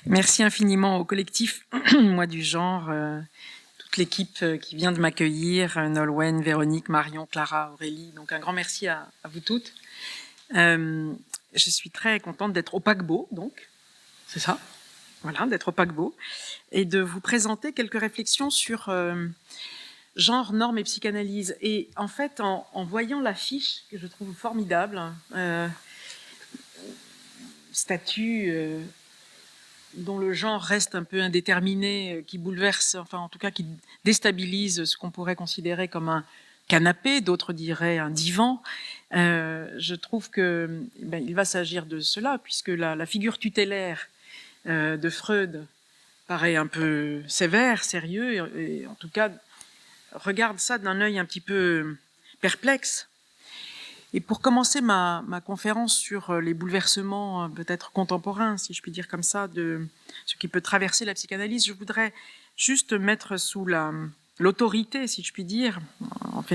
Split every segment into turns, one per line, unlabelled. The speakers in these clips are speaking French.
Merci infiniment au collectif Moi du genre, toute l'équipe qui vient de m'accueillir, Nolwenn, Véronique, Marion, Clara, Aurélie. Donc un grand merci à vous toutes. Je suis très contente d'être au paquebot, donc, c'est ça, voilà, d'être au paquebot, et de vous présenter quelques réflexions sur genre, normes et psychanalyse. Et en fait, en voyant l'affiche, que je trouve formidable, statut dont le genre reste un peu indéterminé, qui bouleverse, enfin en tout cas qui déstabilise ce qu'on pourrait considérer comme un canapé, d'autres diraient un divan. Je trouve que il va s'agir de cela, puisque la figure tutélaire de Freud paraît un peu sévère, sérieux, et en tout cas regarde ça d'un œil un petit peu perplexe. Et pour commencer ma conférence sur les bouleversements peut-être contemporains, si je puis dire comme ça, de ce qui peut traverser la psychanalyse, je voudrais juste mettre sous l'autorité, si je puis dire,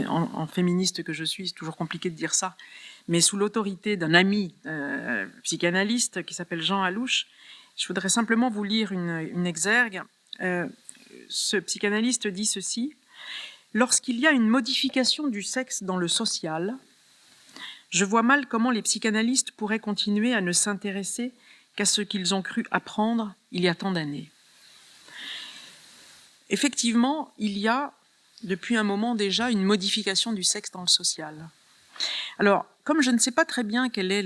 en féministe que je suis, c'est toujours compliqué de dire ça, mais sous l'autorité d'un ami psychanalyste qui s'appelle Jean Alouche, je voudrais simplement vous lire une exergue. Ce psychanalyste dit ceci: « Lorsqu'il y a une modification du sexe dans le social, je vois mal comment les psychanalystes pourraient continuer à ne s'intéresser qu'à ce qu'ils ont cru apprendre il y a tant d'années. » Effectivement, il y a, depuis un moment déjà, une modification du sexe dans le social. Alors, comme je ne sais pas très bien quelle est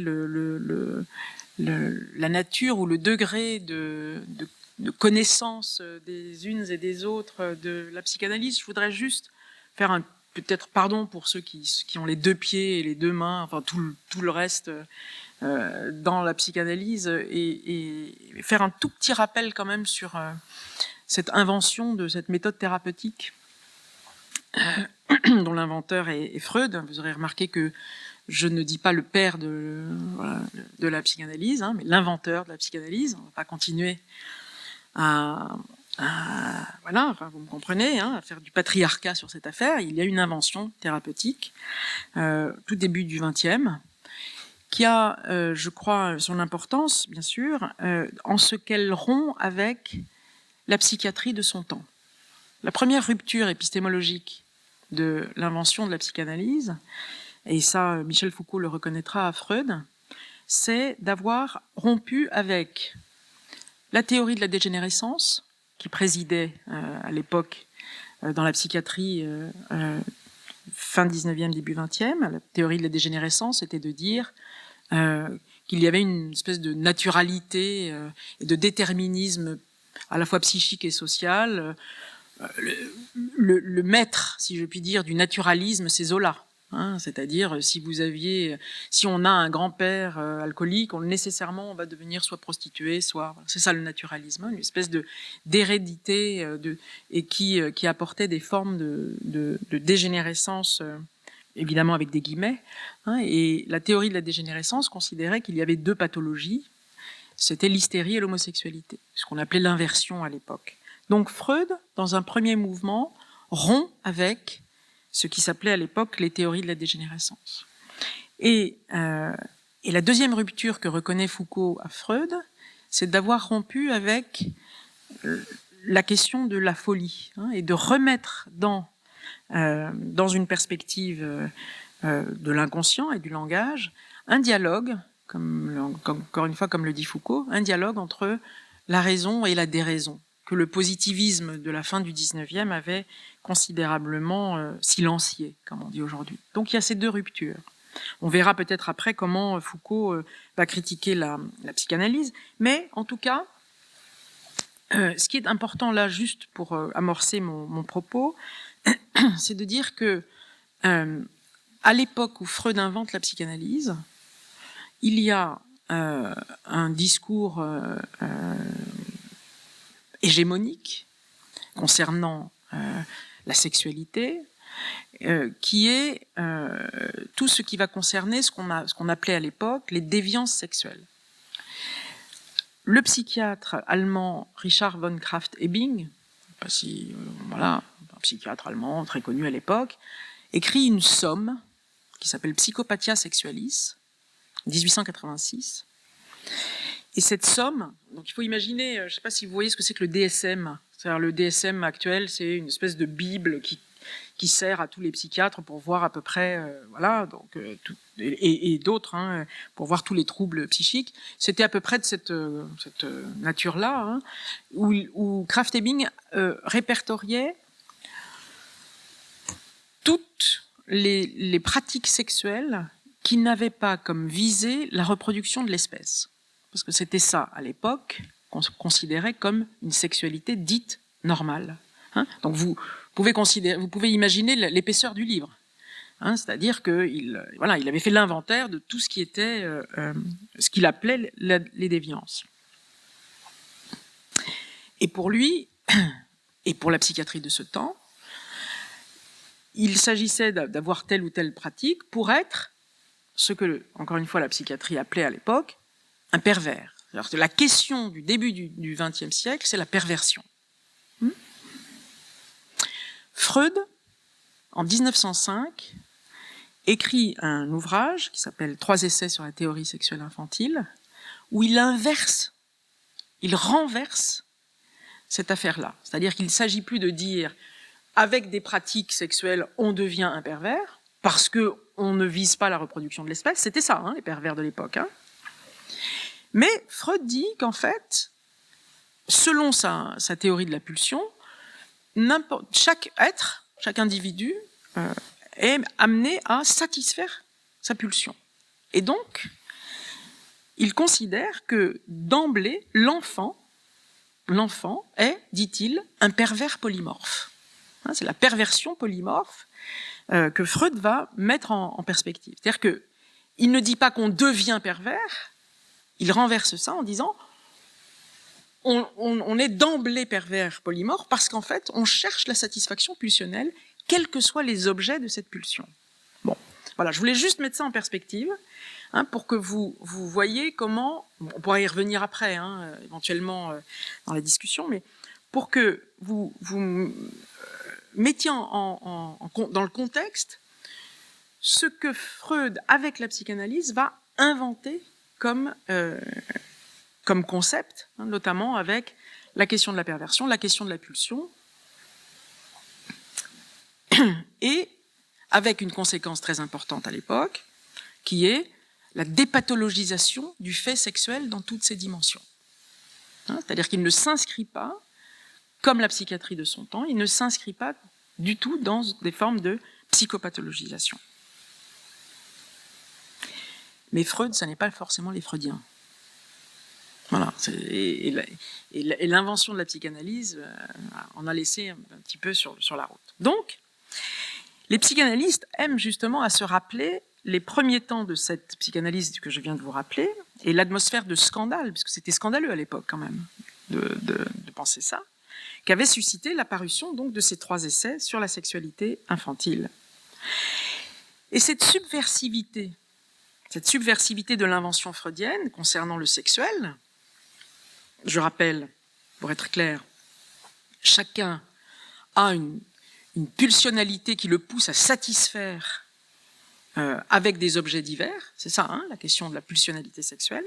la nature ou le degré de connaissance des unes et des autres de la psychanalyse, je voudrais juste faire peut-être pardon pour ceux qui ont les deux pieds et les deux mains, enfin tout le reste dans la psychanalyse, et faire un tout petit rappel quand même sur cette invention de cette méthode thérapeutique dont l'inventeur est Freud. Vous aurez remarqué que je ne dis pas le père de la psychanalyse, mais l'inventeur de la psychanalyse. On ne va pas continuer voilà, enfin, vous me comprenez, à faire du patriarcat sur cette affaire. Il y a une invention thérapeutique, tout début du XXe, qui a, je crois, son importance, bien sûr, en ce qu'elle rompt avec la psychiatrie de son temps. La première rupture épistémologique de l'invention de la psychanalyse, et ça, Michel Foucault le reconnaîtra à Freud, c'est d'avoir rompu avec la théorie de la dégénérescence, qui présidait à l'époque dans la psychiatrie fin 19e, début 20e. La théorie de la dégénérescence était de dire qu'il y avait une espèce de naturalité et de déterminisme à la fois psychique et social. Le maître, si je puis dire, du naturalisme, c'est Zola. C'est-à-dire, si on a un grand-père alcoolique, nécessairement on va devenir soit prostitué, soit... C'est ça le naturalisme, une espèce d'hérédité et qui apportait des formes de dégénérescence, évidemment avec des guillemets. Et la théorie de la dégénérescence considérait qu'il y avait deux pathologies, c'était l'hystérie et l'homosexualité, ce qu'on appelait l'inversion à l'époque. Donc Freud, dans un premier mouvement, rompt avec ce qui s'appelait à l'époque les théories de la dégénérescence. Et la deuxième rupture que reconnaît Foucault à Freud, c'est d'avoir rompu avec la question de la folie, et de remettre dans une perspective de l'inconscient et du langage un dialogue, encore une fois comme le dit Foucault, un dialogue entre la raison et la déraison, que le positivisme de la fin du 19e avait considérablement silencié, comme on dit aujourd'hui. Donc il y a ces deux ruptures. On verra peut-être après comment Foucault va critiquer la psychanalyse, mais en tout cas, ce qui est important là, juste pour amorcer mon propos, c'est de dire que à l'époque où Freud invente la psychanalyse, il y a un discours hégémonique concernant la sexualité, qui est tout ce qui va concerner ce qu'on appelait à l'époque les déviances sexuelles. Le psychiatre allemand Richard von Krafft-Ebing, un psychiatre allemand très connu à l'époque, écrit une somme qui s'appelle Psychopathia Sexualis, 1886. Et cette somme, donc il faut imaginer, je ne sais pas si vous voyez ce que c'est que le DSM. C'est-à-dire le DSM actuel, c'est une espèce de bible qui sert à tous les psychiatres pour voir à peu près, voilà, donc, et d'autres, hein, pour voir tous les troubles psychiques. C'était à peu près de cette nature-là, hein, où Krafft-Ebing répertoriait toutes les pratiques sexuelles qui n'avaient pas comme visée la reproduction de l'espèce. Parce que c'était ça, à l'époque, qu'on considérait comme une sexualité dite normale. Hein, donc vous pouvez imaginer l'épaisseur du livre. Hein, c'est-à-dire qu'il voilà, il avait fait l'inventaire de tout ce qui était ce qu'il appelait les déviances. Et pour lui, et pour la psychiatrie de ce temps, il s'agissait d'avoir telle ou telle pratique pour être ce que, encore une fois, la psychiatrie appelait à l'époque un pervers. Alors, la question du début du XXe siècle, c'est la perversion. Freud, en 1905, écrit un ouvrage qui s'appelle « 3 essais sur la théorie sexuelle infantile », où il renverse cette affaire-là. C'est-à-dire qu'il ne s'agit plus de dire « avec des pratiques sexuelles, on devient un pervers », parce qu'on ne vise pas la reproduction de l'espèce. C'était ça, hein, les pervers de l'époque. Hein. Mais Freud dit qu'en fait, selon sa théorie de la pulsion, chaque être, chaque individu est amené à satisfaire sa pulsion. Et donc, il considère que d'emblée, l'enfant est, dit-il, un pervers polymorphe. Hein, c'est la perversion polymorphe que Freud va mettre en perspective. C'est-à-dire qu'il ne dit pas qu'on devient pervers, il renverse ça en disant on est d'emblée pervers polymorphe parce qu'en fait, on cherche la satisfaction pulsionnelle, quels que soient les objets de cette pulsion. Bon, voilà, je voulais juste mettre ça en perspective, hein, pour que vous voyez comment, on pourra y revenir après, hein, éventuellement dans la discussion, mais pour que vous mettiez dans le contexte ce que Freud, avec la psychanalyse, va inventer comme concept, hein, notamment avec la question de la perversion, la question de la pulsion, et avec une conséquence très importante à l'époque, qui est la dépathologisation du fait sexuel dans toutes ses dimensions. Hein, c'est-à-dire qu'il ne s'inscrit pas, comme la psychiatrie de son temps, il ne s'inscrit pas du tout dans des formes de psychopathologisation. Mais Freud, ça n'est pas forcément les Freudiens. Voilà. Et l'invention de la psychanalyse en a laissé un petit peu sur la route. Donc, les psychanalystes aiment justement à se rappeler les premiers temps de cette psychanalyse que je viens de vous rappeler, et l'atmosphère de scandale, puisque c'était scandaleux à l'époque quand même, de penser ça, qu'avait suscité l'apparition donc de ces 3 essais sur la sexualité infantile. Et cette subversivité de l'invention freudienne concernant le sexuel, je rappelle, pour être clair, chacun a une pulsionalité qui le pousse à satisfaire avec des objets divers, c'est ça, hein, la question de la pulsionalité sexuelle.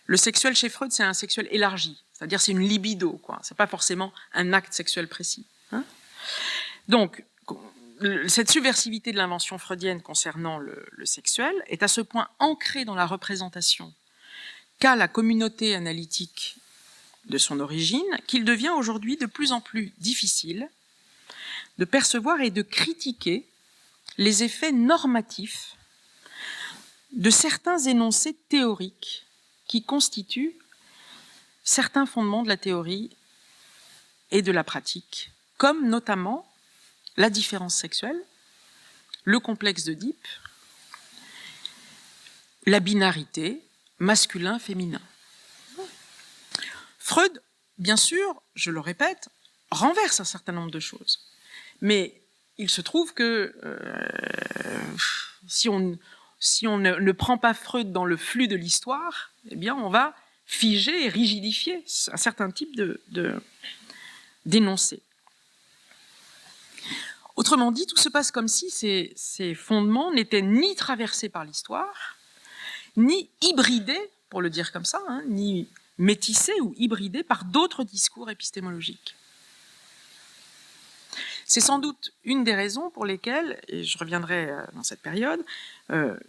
Le sexuel chez Freud, c'est un sexuel élargi, c'est-à-dire c'est une libido, quoi. C'est pas forcément un acte sexuel précis. Hein. Donc, cette subversivité de l'invention freudienne concernant le sexuel est à ce point ancrée dans la représentation qu'a la communauté analytique de son origine qu'il devient aujourd'hui de plus en plus difficile de percevoir et de critiquer les effets normatifs de certains énoncés théoriques qui constituent certains fondements de la théorie et de la pratique, comme notamment la différence sexuelle, le complexe d'Oedipe, la binarité masculin-féminin. Freud, bien sûr, je le répète, renverse un certain nombre de choses. Mais il se trouve que si on ne prend pas Freud dans le flux de l'histoire, eh bien on va figer et rigidifier un certain type d'énoncés. Autrement dit, tout se passe comme si ces fondements n'étaient ni traversés par l'histoire, ni hybridés pour le dire comme ça, hein, ni métissé ou hybridé par d'autres discours épistémologiques. C'est sans doute une des raisons pour lesquelles, et je reviendrai dans cette période,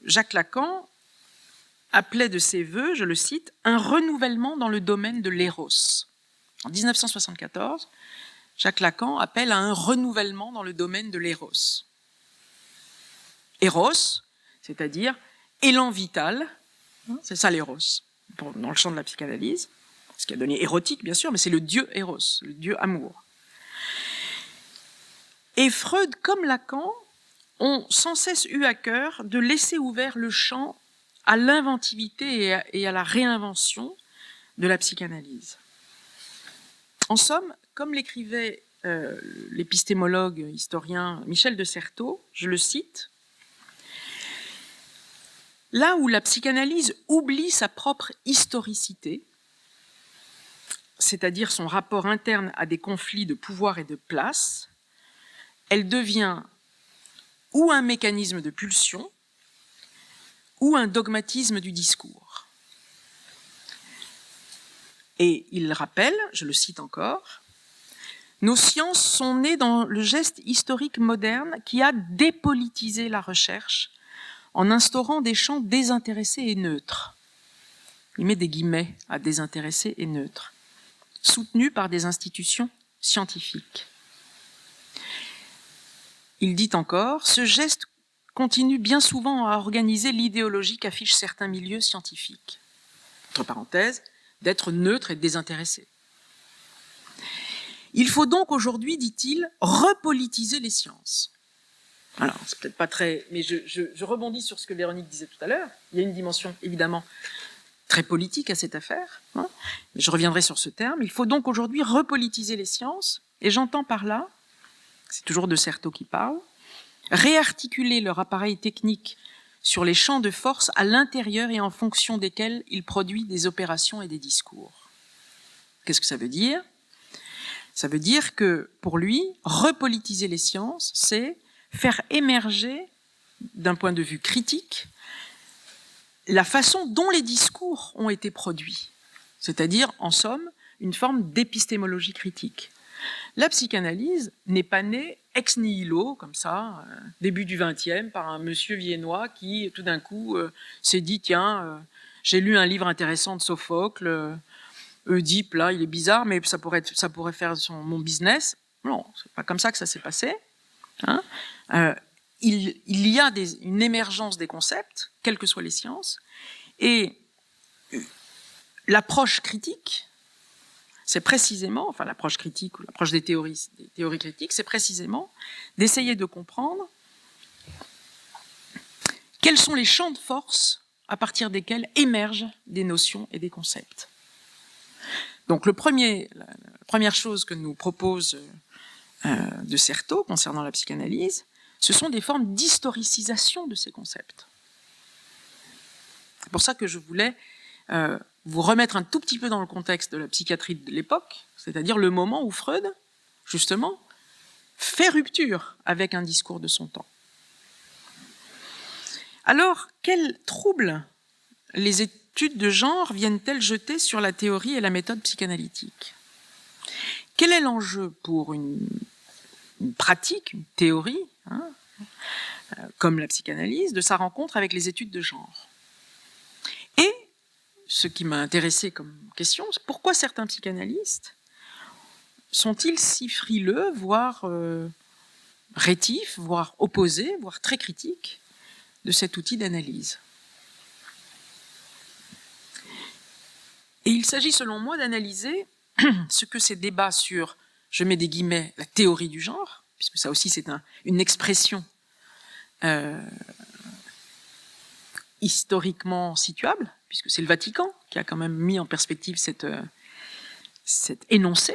Jacques Lacan appelait de ses vœux, je le cite, un renouvellement dans le domaine de l'éros. En 1974, Jacques Lacan appelle à un renouvellement dans le domaine de l'éros. Éros, c'est-à-dire élan vital, c'est ça l'éros, dans le champ de la psychanalyse, ce qui a donné érotique bien sûr, mais c'est le dieu Éros, le dieu amour. Et Freud comme Lacan ont sans cesse eu à cœur de laisser ouvert le champ à l'inventivité et à la réinvention de la psychanalyse. En somme, comme l'écrivait l'épistémologue historien Michel de Certeau, je le cite, « Là où la psychanalyse oublie sa propre historicité, c'est-à-dire son rapport interne à des conflits de pouvoir et de place, elle devient ou un mécanisme de pulsion, ou un dogmatisme du discours. » Et il rappelle, je le cite encore, « Nos sciences sont nées dans le geste historique moderne qui a dépolitisé la recherche en instaurant des champs désintéressés et neutres. » Il met des guillemets à désintéressés et neutres, soutenus par des institutions scientifiques. Il dit encore, ce geste continue bien souvent à organiser l'idéologie qu'affichent certains milieux scientifiques. Entre parenthèses, d'être neutre et désintéressé. Il faut donc aujourd'hui, dit-il, repolitiser les sciences. Alors, c'est peut-être pas très... Mais je rebondis sur ce que Véronique disait tout à l'heure. Il y a une dimension, évidemment, très politique à cette affaire. Hein, je reviendrai sur ce terme. Il faut donc aujourd'hui repolitiser les sciences. Et j'entends par là, c'est toujours de Certeau qui parle, réarticuler leur appareil technique sur les champs de force à l'intérieur et en fonction desquels il produit des opérations et des discours. Qu'est-ce que ça veut dire ? Ça veut dire que, pour lui, repolitiser les sciences, c'est faire émerger, d'un point de vue critique, la façon dont les discours ont été produits. C'est-à-dire, en somme, une forme d'épistémologie critique. La psychanalyse n'est pas née ex nihilo, comme ça, début du XXe, par un monsieur viennois qui, tout d'un coup, s'est dit, tiens, j'ai lu un livre intéressant de Sophocle, Oedipe, là, il est bizarre, mais ça pourrait faire mon business. Non, c'est pas comme ça que ça s'est passé. Hein, il y a une émergence des concepts, quelles que soient les sciences, et l'approche critique, c'est précisément, enfin l'approche critique ou l'approche des théories critiques, c'est précisément d'essayer de comprendre quels sont les champs de force à partir desquels émergent des notions et des concepts. Donc la première chose que nous propose de Certeau concernant la psychanalyse, ce sont des formes d'historicisation de ces concepts. C'est pour ça que je voulais vous remettre un tout petit peu dans le contexte de la psychiatrie de l'époque, c'est-à-dire le moment où Freud, justement, fait rupture avec un discours de son temps. Alors, quel trouble les études de genre viennent-elles jeter sur la théorie et la méthode psychanalytique ? Quel est l'enjeu pour une pratique, une théorie, hein, comme la psychanalyse, de sa rencontre avec les études de genre ? Et ce qui m'a intéressé comme question, c'est pourquoi certains psychanalystes sont-ils si frileux, voire rétifs, voire opposés, voire très critiques de cet outil d'analyse ? Et il s'agit selon moi d'analyser ce que ces débats sur, je mets des guillemets, la théorie du genre, puisque ça aussi c'est une expression historiquement situable, puisque c'est le Vatican qui a quand même mis en perspective cet énoncé.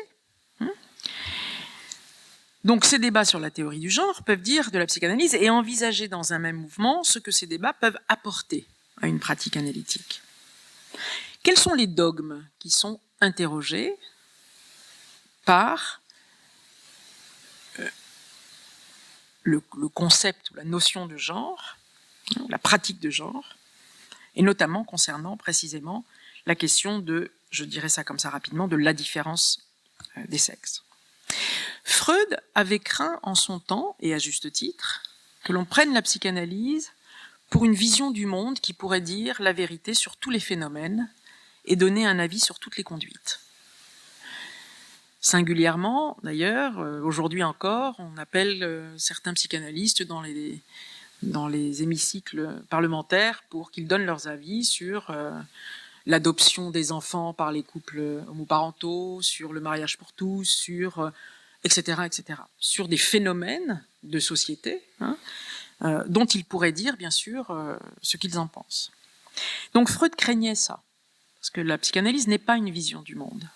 Donc ces débats sur la théorie du genre peuvent dire de la psychanalyse et envisager dans un même mouvement ce que ces débats peuvent apporter à une pratique analytique. Quels sont les dogmes qui sont interrogés par le concept ou la notion de genre, la pratique de genre, et notamment concernant précisément la question de, je dirais ça comme ça rapidement, de la différence des sexes. Freud avait craint en son temps, et à juste titre, que l'on prenne la psychanalyse pour une vision du monde qui pourrait dire la vérité sur tous les phénomènes et donner un avis sur toutes les conduites. Singulièrement, d'ailleurs, aujourd'hui encore, on appelle certains psychanalystes dans les hémicycles parlementaires pour qu'ils donnent leurs avis sur l'adoption des enfants par les couples homoparentaux, sur le mariage pour tous, sur etc., etc., sur des phénomènes de société dont ils pourraient dire, bien sûr, ce qu'ils en pensent. Donc Freud craignait ça, parce que la psychanalyse n'est pas une vision du monde.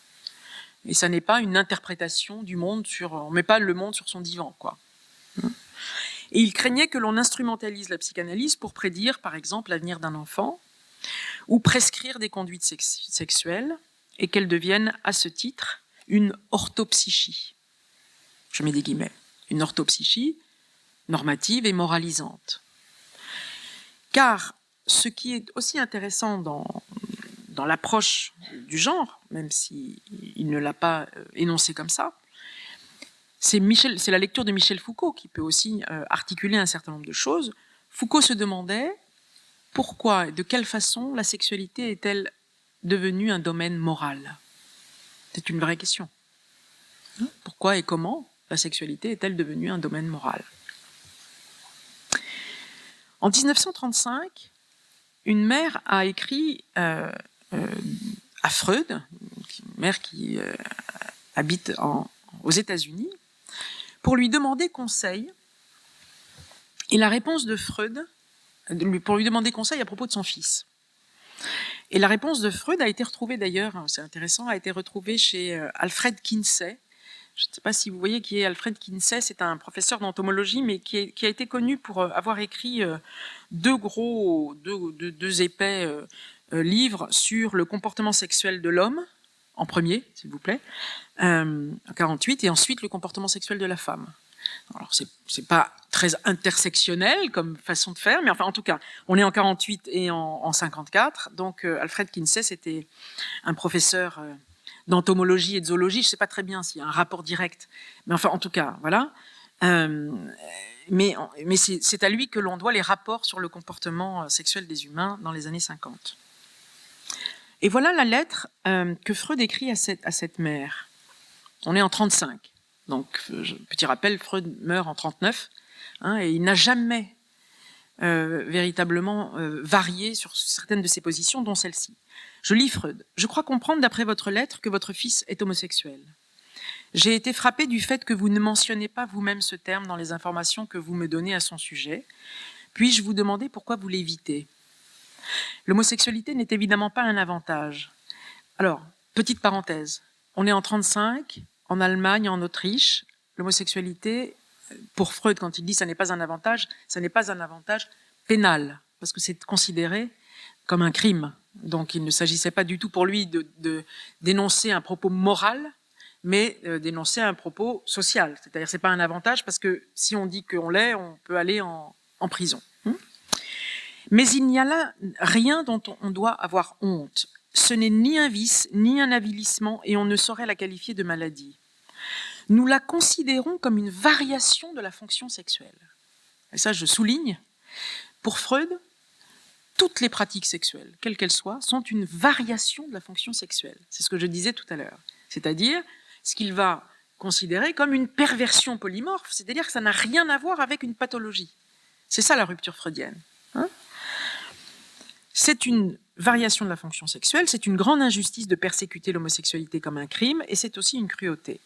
Et ça n'est pas une interprétation du monde on ne met pas le monde sur son divan, quoi. Et il craignait que l'on instrumentalise la psychanalyse pour prédire, par exemple, l'avenir d'un enfant, ou prescrire des conduites sexuelles, et qu'elle devienne, à ce titre, une orthopsychie. Je mets des guillemets. Une orthopsychie normative et moralisante. Car ce qui est aussi intéressant dans l'approche du genre, même s'il ne l'a pas énoncé comme ça, c'est la lecture de Michel Foucault qui peut aussi articuler un certain nombre de choses. Foucault se demandait pourquoi et de quelle façon la sexualité est-elle devenue un domaine moral. C'est une vraie question. Pourquoi et comment la sexualité est-elle devenue un domaine moral? En 1935, une mère a écrit à Freud, une mère qui habite aux États-Unis, pour lui demander conseil. Et la réponse de Freud, pour lui demander conseil à propos de son fils. Et la réponse de Freud a été retrouvée d'ailleurs, c'est intéressant, a été retrouvée chez Alfred Kinsey. Je ne sais pas si vous voyez qui est Alfred Kinsey, c'est un professeur d'entomologie, mais qui a été connu pour avoir écrit deux épais livres sur le comportement sexuel de l'homme, en premier, s'il vous plaît, en 1948, et ensuite le comportement sexuel de la femme. Alors, c'est pas très intersectionnel comme façon de faire, mais enfin, en tout cas, on est en 1948 et en 1954, donc Alfred Kinsey, c'était un professeur d'entomologie et de zoologie, je ne sais pas très bien s'il y a un rapport direct, mais enfin, en tout cas, voilà. Mais c'est à lui que l'on doit les rapports sur le comportement sexuel des humains dans les années 50. Et voilà la lettre que Freud écrit à cette mère. On est en 1935. Donc, petit rappel, Freud meurt en 1939, et il n'a jamais véritablement varié sur certaines de ses positions, dont celle-ci. Je lis Freud. « Je crois comprendre d'après votre lettre que votre fils est homosexuel. J'ai été frappé du fait que vous ne mentionnez pas vous-même ce terme dans les informations que vous me donnez à son sujet. Puis-je vous demander pourquoi vous l'évitez? L'homosexualité n'est évidemment pas un avantage. Alors, petite parenthèse, on est en 1935, en Allemagne, en Autriche, l'homosexualité, pour Freud, quand il dit ça n'est pas un avantage pénal, parce que c'est considéré comme un crime. Donc il ne s'agissait pas du tout pour lui de dénoncer un propos moral, mais dénoncer un propos social. C'est-à-dire que ce n'est pas un avantage, parce que si on dit qu'on l'est, on peut aller en prison. Mais il n'y a là rien dont on doit avoir honte. Ce n'est ni un vice, ni un avilissement, et on ne saurait la qualifier de maladie. Nous la considérons comme une variation de la fonction sexuelle. Et ça, je souligne, pour Freud, toutes les pratiques sexuelles, quelles qu'elles soient, sont une variation de la fonction sexuelle. C'est ce que je disais tout à l'heure. C'est-à-dire ce qu'il va considérer comme une perversion polymorphe, c'est-à-dire que ça n'a rien à voir avec une pathologie. C'est ça la rupture freudienne. C'est une variation de la fonction sexuelle, c'est une grande injustice de persécuter l'homosexualité comme un crime, et c'est aussi une cruauté.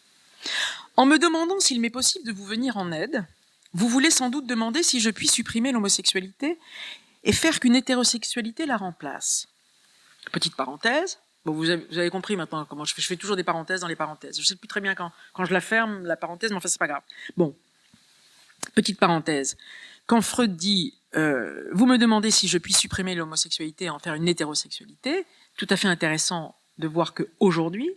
En me demandant s'il m'est possible de vous venir en aide, vous voulez sans doute demander si je puis supprimer l'homosexualité et faire qu'une hétérosexualité la remplace. Petite parenthèse, bon, vous avez compris maintenant comment je fais toujours des parenthèses dans les parenthèses. Je ne sais plus très bien quand je la ferme, la parenthèse, mais enfin, c'est pas grave. Bon, petite parenthèse. Quand Freud dit vous me demandez si je puis supprimer l'homosexualité et en faire une hétérosexualité, tout à fait intéressant de voir qu'aujourd'hui,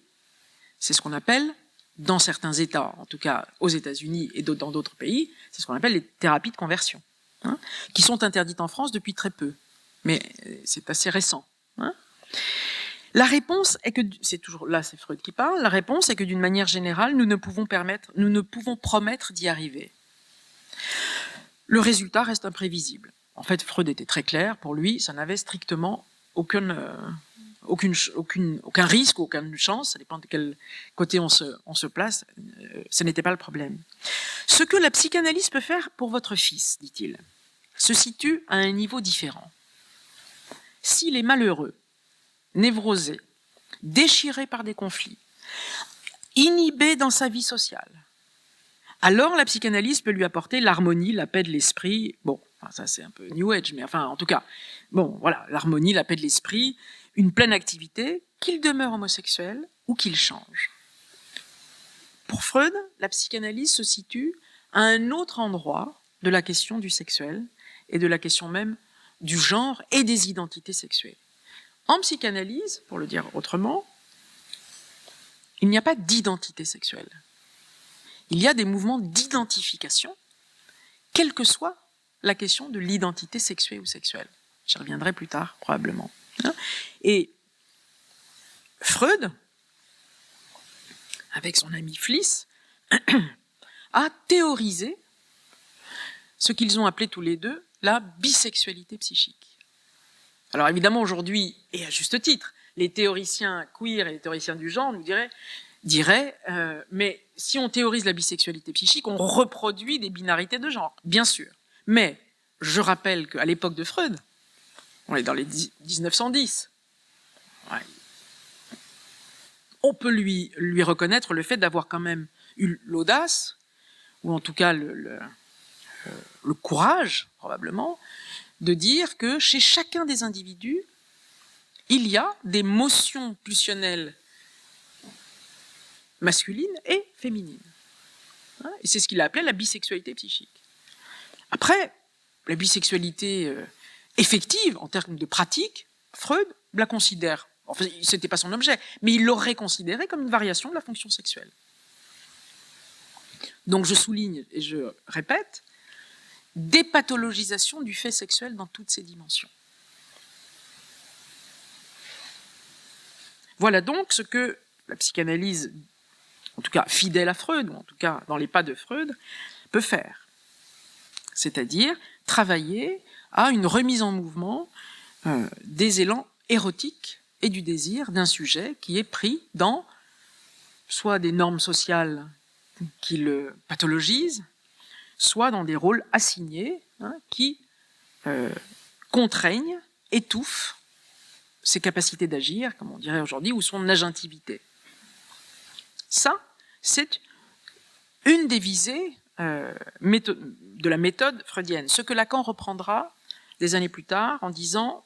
c'est ce qu'on appelle, dans certains États, en tout cas aux États-Unis et dans d'autres pays, c'est ce qu'on appelle les thérapies de conversion, qui sont interdites en France depuis très peu. Mais c'est assez récent. La réponse est que, c'est toujours là, c'est Freud qui parle, la réponse est que d'une manière générale, nous ne pouvons promettre d'y arriver. Le résultat reste imprévisible. En fait, Freud était très clair, pour lui, ça n'avait strictement aucun risque, aucune chance, ça dépend de quel côté on se place, ce n'était pas le problème. Ce que la psychanalyse peut faire pour votre fils, dit-il, se situe à un niveau différent. S'il est malheureux, névrosé, déchiré par des conflits, inhibé dans sa vie sociale, alors la psychanalyse peut lui apporter l'harmonie, la paix de l'esprit. Bon, enfin, ça c'est un peu New Age, mais enfin, en tout cas, bon, voilà, l'harmonie, la paix de l'esprit, une pleine activité, qu'il demeure homosexuel ou qu'il change. Pour Freud, la psychanalyse se situe à un autre endroit de la question du sexuel et de la question même du genre et des identités sexuelles. En psychanalyse, pour le dire autrement, il n'y a pas d'identité sexuelle. Il y a des mouvements d'identification, quelle que soit la question de l'identité sexuée ou sexuelle. J'y reviendrai plus tard, probablement. Et Freud, avec son ami Fliss, a théorisé ce qu'ils ont appelé tous les deux la bisexualité psychique. Alors évidemment, aujourd'hui, et à juste titre, les théoriciens queer et les théoriciens du genre nous diraient mais si on théorise la bisexualité psychique, on reproduit des binarités de genre, bien sûr. Mais je rappelle qu'à l'époque de Freud, on est dans les 1910, ouais, on peut lui reconnaître le fait d'avoir quand même eu l'audace, ou en tout cas le courage, probablement, de dire que chez chacun des individus, il y a des motions pulsionnelles masculines et féminines. Et c'est ce qu'il a appelé la bisexualité psychique. Après, la bisexualité effective, en termes de pratique, Freud la considère, enfin, ce n'était pas son objet, mais il l'aurait considérée comme une variation de la fonction sexuelle. Donc je souligne et je répète, dépathologisation du fait sexuel dans toutes ses dimensions. Voilà donc ce que la psychanalyse, en tout cas fidèle à Freud, ou en tout cas dans les pas de Freud, peut faire. C'est-à-dire travailler à une remise en mouvement des élans érotiques et du désir d'un sujet qui est pris dans soit des normes sociales qui le pathologisent, soit dans des rôles assignés qui contraignent, étouffent ses capacités d'agir, comme on dirait aujourd'hui, ou son agentivité. Ça, c'est une des visées de la méthode freudienne, ce que Lacan reprendra des années plus tard en disant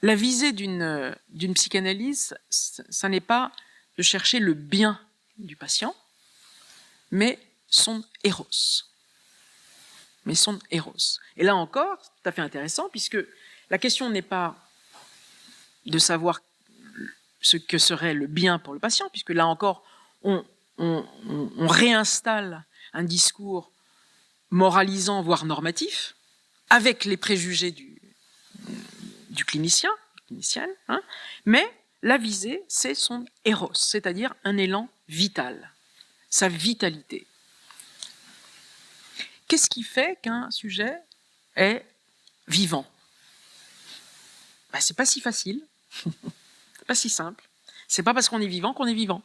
la visée d'une psychanalyse, ça n'est pas de chercher le bien du patient, mais son éros. Mais son éros. Et là encore, c'est tout à fait intéressant, puisque la question n'est pas de savoir ce que serait le bien pour le patient, puisque là encore, on réinstalle un discours moralisant, voire normatif, avec les préjugés du clinicien, mais la visée, c'est son éros, c'est-à-dire un élan vital, sa vitalité. Qu'est-ce qui fait qu'un sujet est vivant ? C'est pas si facile, c'est pas si simple. C'est pas parce qu'on est vivant qu'on est vivant.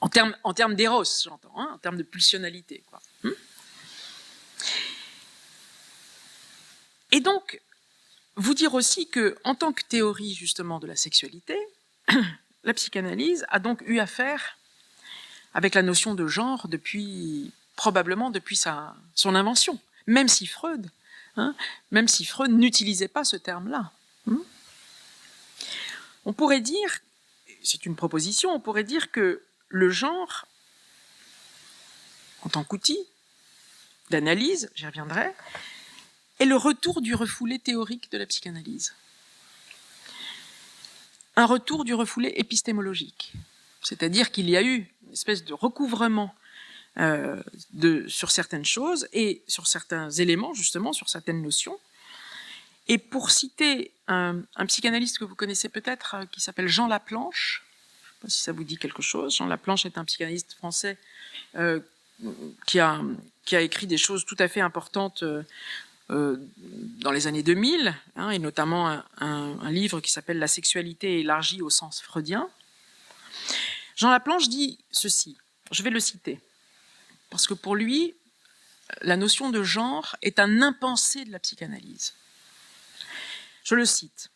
En termes d'éros, j'entends, en termes de pulsionnalité, quoi. Et donc, vous dire aussi que, en tant que théorie justement de la sexualité, la psychanalyse a donc eu affaire avec la notion de genre probablement depuis son invention, même si Freud n'utilisait pas ce terme-là. On pourrait dire, c'est une proposition, on pourrait dire que le genre, en tant qu'outil d'analyse, j'y reviendrai, est le retour du refoulé théorique de la psychanalyse. Un retour du refoulé épistémologique. C'est-à-dire qu'il y a eu une espèce de recouvrement sur certaines choses et sur certains éléments, justement, sur certaines notions, Et pour citer un psychanalyste que vous connaissez peut-être, qui s'appelle Jean Laplanche, je ne sais pas si ça vous dit quelque chose. Jean Laplanche est un psychanalyste français qui a écrit des choses tout à fait importantes dans les années 2000, hein, et notamment un livre qui s'appelle « La sexualité élargie au sens freudien ». Jean Laplanche dit ceci, je vais le citer, parce que pour lui, la notion de genre est un impensé de la psychanalyse. Je le cite.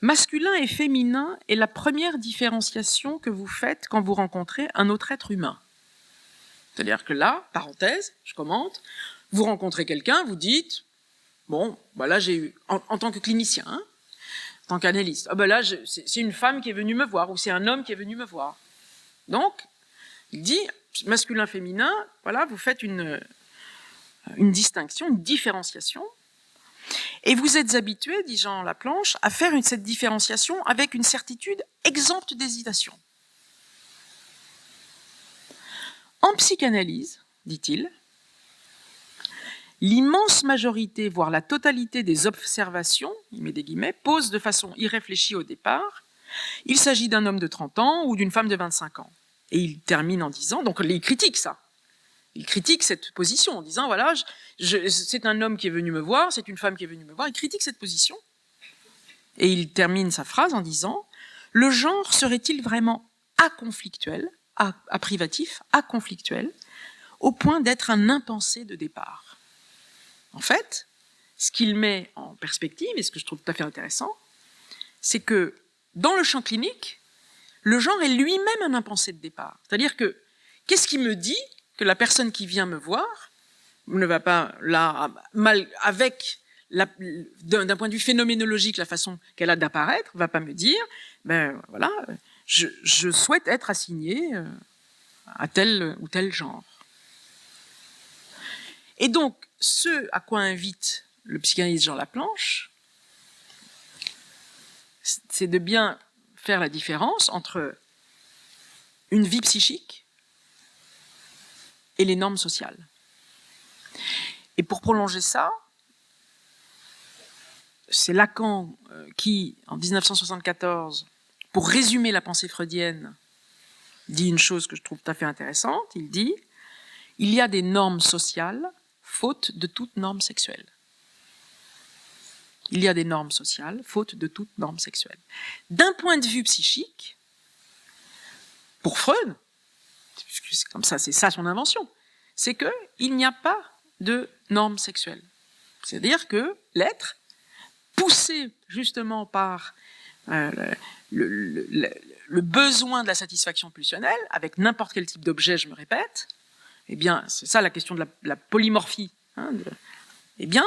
Masculin et féminin est la première différenciation que vous faites quand vous rencontrez un autre être humain. C'est-à-dire que là, parenthèse, je commente, vous rencontrez quelqu'un, vous dites, bon, bah là j'ai eu, en tant que clinicien, hein, en tant qu'analyste, ah bah là c'est une femme qui est venue me voir, ou c'est un homme qui est venu me voir. Donc, il dit, masculin-féminin, voilà, vous faites une distinction, une différenciation, et vous êtes habitué, dit Jean Laplanche, à faire cette différenciation avec une certitude exempte d'hésitation. En psychanalyse, dit-il, l'immense majorité, voire la totalité des observations, il met des guillemets, posent de façon irréfléchie au départ, il s'agit d'un homme de 30 ans ou d'une femme de 25 ans. Et il termine en disant, donc il critique ça, il critique cette position en disant, voilà, c'est un homme qui est venu me voir, c'est une femme qui est venue me voir, il critique cette position. Et il termine sa phrase en disant, le genre serait-il vraiment aconflictuel, privatif, aconflictuel, au point d'être un impensé de départ. En fait, ce qu'il met en perspective, et ce que je trouve tout à fait intéressant, c'est que dans le champ clinique, le genre est lui-même un impensé de départ. C'est-à-dire que, qu'est-ce qui me dit que la personne qui vient me voir ne va pas, là, mal, avec, d'un point de vue phénoménologique, la façon qu'elle a d'apparaître, ne va pas me dire, ben voilà, je souhaite être assigné à tel ou tel genre. Et donc, ce à quoi invite le psychanalyste Jean Laplanche, c'est de bien faire la différence entre une vie psychique et les normes sociales. Et pour prolonger ça, c'est Lacan qui, en 1974, pour résumer la pensée freudienne, dit une chose que je trouve tout à fait intéressante. Il dit « Il y a des normes sociales, faute de toute norme sexuelle. » Il y a des normes sociales, faute de toute norme sexuelle. D'un point de vue psychique, pour Freud, puisque c'est comme ça, c'est ça son invention, c'est qu'il n'y a pas de normes sexuelles. C'est-à-dire que l'être, poussé justement par le besoin de la satisfaction pulsionnelle, avec n'importe quel type d'objet, je me répète, eh bien, c'est ça la question de la polymorphie. Hein, eh bien,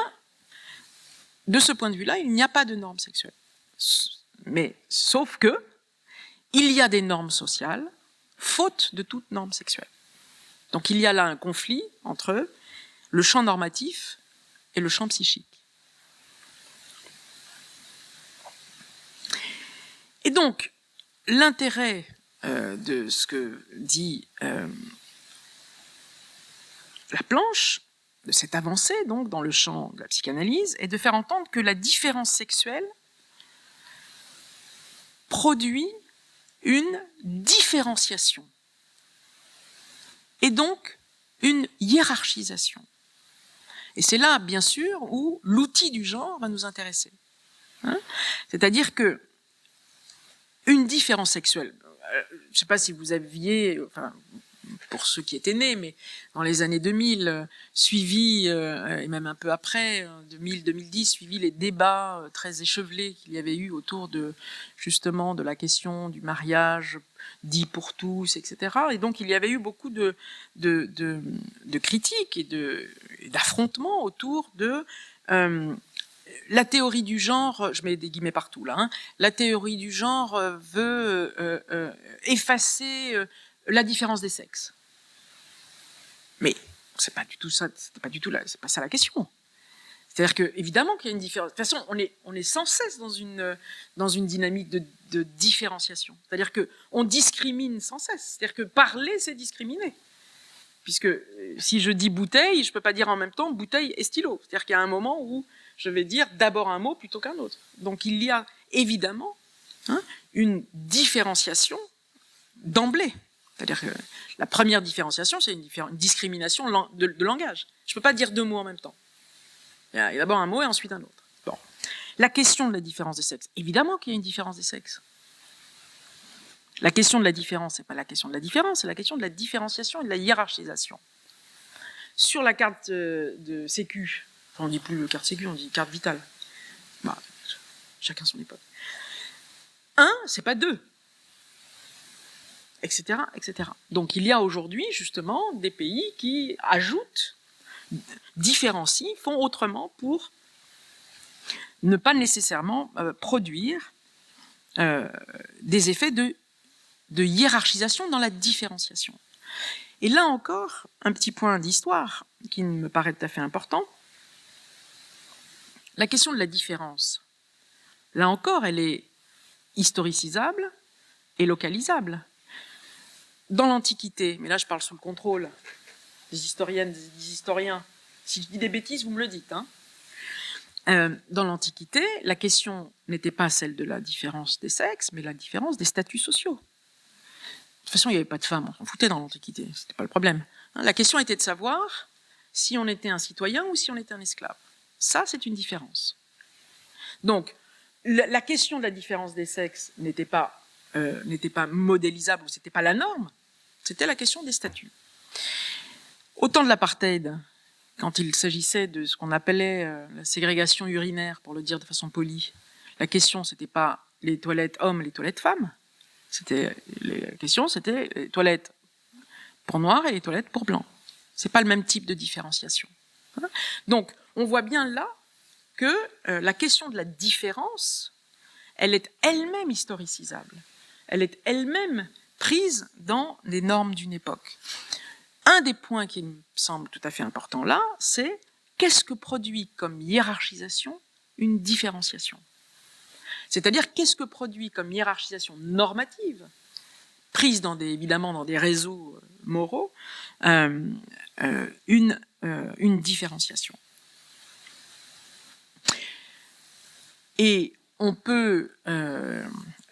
de ce point de vue-là, il n'y a pas de normes sexuelles. Mais sauf que, il y a des normes sociales, faute de toute norme sexuelle. Donc il y a là un conflit entre le champ normatif et le champ psychique. Et donc, l'intérêt de ce que dit Laplanche, de cette avancée donc dans le champ de la psychanalyse, est de faire entendre que la différence sexuelle produit une différenciation et donc une hiérarchisation. Et c'est là, bien sûr, où l'outil du genre va nous intéresser. Hein, c'est-à-dire que une différence sexuelle, je ne sais pas si vous aviez, enfin, pour ceux qui étaient nés, mais dans les années 2000, suivi, et même un peu après, 2000-2010, suivi les débats très échevelés qu'il y avait eu autour de, justement, de la question du mariage dit pour tous, etc. Et donc, il y avait eu beaucoup de critiques et d'affrontements autour de la théorie du genre, je mets des guillemets partout là, hein, la théorie du genre veut effacer la différence des sexes. Mais c'est pas du tout ça, c'est pas ça la question. C'est-à-dire que évidemment qu'il y a une différence. De toute façon, on est sans cesse dans une dynamique de différenciation. C'est-à-dire que on discrimine sans cesse. C'est-à-dire que parler, c'est discriminer. puisque si je dis bouteille, je ne peux pas dire en même temps bouteille et stylo. C'est-à-dire qu'il y a un moment où je vais dire d'abord un mot plutôt qu'un autre. Donc il y a évidemment une différenciation d'emblée. C'est-à-dire que la première différenciation, c'est une discrimination de langage. Je ne peux pas dire deux mots en même temps. Il y a d'abord un mot et ensuite un autre. Bon. La question de la différence des sexes, évidemment qu'il y a une différence des sexes. La question de la différence, ce n'est pas la question de la différence, c'est la question de la différenciation et de la hiérarchisation. Sur la carte de sécu, enfin on ne dit plus carte sécu, on dit carte vitale. Bah, chacun son époque. Un, c'est pas deux. Etc., etc. Donc il y a aujourd'hui justement des pays qui ajoutent, différencient, font autrement pour ne pas nécessairement produire des effets de hiérarchisation dans la différenciation. Et là encore, un petit point d'histoire qui me paraît tout à fait important. La question de la différence, là encore, elle est historicisable et localisable. Dans l'Antiquité, mais là je parle sous le contrôle des historiennes, des historiens, si je dis des bêtises, vous me le dites. Dans l'Antiquité, la question n'était pas celle de la différence des sexes, mais la différence des statuts sociaux. De toute façon, il n'y avait pas de femmes, on s'en foutait dans l'Antiquité, ce n'était pas le problème. La question était de savoir si on était un citoyen ou si on était un esclave. Ça, c'est une différence. Donc, la question de la différence des sexes n'était pas modélisable, ou ce n'était pas la norme, c'était la question des statuts. Au temps de l'apartheid, quand il s'agissait de ce qu'on appelait la ségrégation urinaire, pour le dire de façon polie, la question, ce n'était pas les toilettes hommes, les toilettes femmes. La question, c'était les toilettes pour noirs et les toilettes pour blancs. Ce n'est pas le même type de différenciation. Donc, on voit bien là que la question de la différence, elle est elle-même historicisable. Elle est elle-même prise dans les normes d'une époque. Un des points qui me semble tout à fait important là, c'est qu'est-ce que produit comme hiérarchisation une différenciation ? C'est-à-dire qu'est-ce que produit comme hiérarchisation normative, prise évidemment dans des réseaux moraux, une différenciation. Et on peut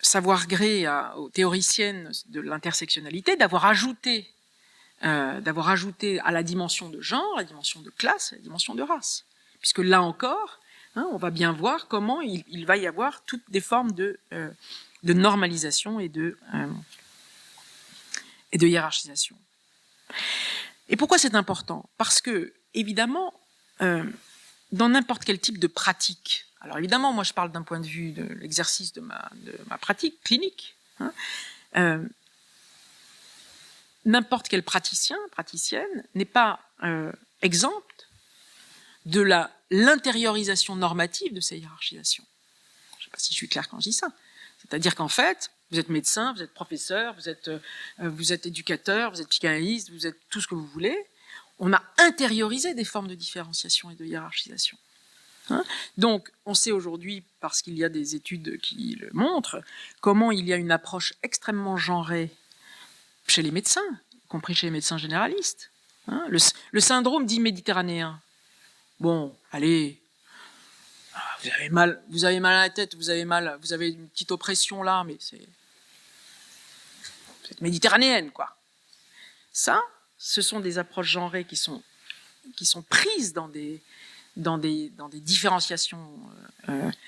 savoir gré aux théoriciennes de l'intersectionnalité d'avoir ajouté à la dimension de genre, la dimension de classe, la dimension de race. Puisque là encore, on va bien voir comment il va y avoir toutes des formes de normalisation et de hiérarchisation. Et pourquoi c'est important ? Parce que, évidemment, dans n'importe quel type de pratique, alors évidemment, moi je parle d'un point de vue de l'exercice de ma pratique clinique, n'importe quel praticien, praticienne n'est pas exempt de l'intériorisation normative de ces hiérarchisations. Je ne sais pas si je suis claire quand je dis ça. C'est-à-dire qu'en fait, vous êtes médecin, vous êtes professeur, vous êtes éducateur, vous êtes psychanalyste, vous êtes tout ce que vous voulez. On a intériorisé des formes de différenciation et de hiérarchisation. Donc, on sait aujourd'hui, parce qu'il y a des études qui le montrent, comment il y a une approche extrêmement genrée chez les médecins, y compris chez les médecins généralistes. Le syndrome dit méditerranéen. Bon, allez, vous avez mal à la tête, vous avez une petite oppression là, mais vous êtes méditerranéenne, quoi. Ça, ce sont des approches genrées qui sont prises dans des différenciations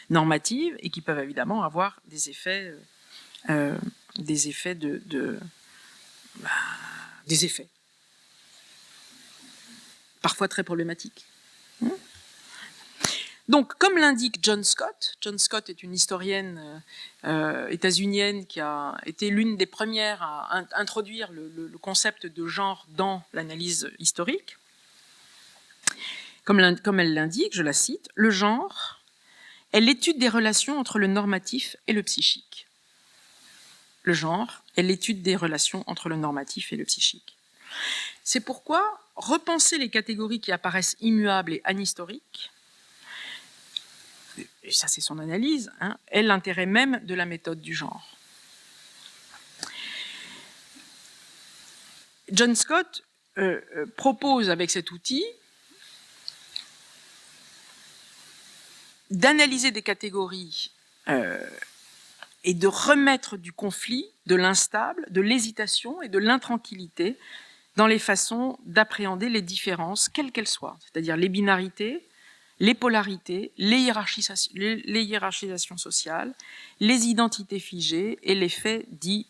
normatives et qui peuvent évidemment avoir des effets parfois très problématiques. Donc, comme l'indique John Scott est une historienne états-unienne qui a été l'une des premières à introduire le concept de genre dans l'analyse historique. Comme elle l'indique, je la cite, « Le genre est l'étude des relations entre le normatif et le psychique. » Le genre est l'étude des relations entre le normatif et le psychique. C'est pourquoi repenser les catégories qui apparaissent immuables et anhistoriques, et ça c'est son analyse, est l'intérêt même de la méthode du genre. John Scott propose avec cet outil d'analyser des catégories et de remettre du conflit, de l'instable, de l'hésitation et de l'intranquillité dans les façons d'appréhender les différences, quelles qu'elles soient, c'est-à-dire les binarités, les polarités, les hiérarchisations sociales, les identités figées et les faits dits,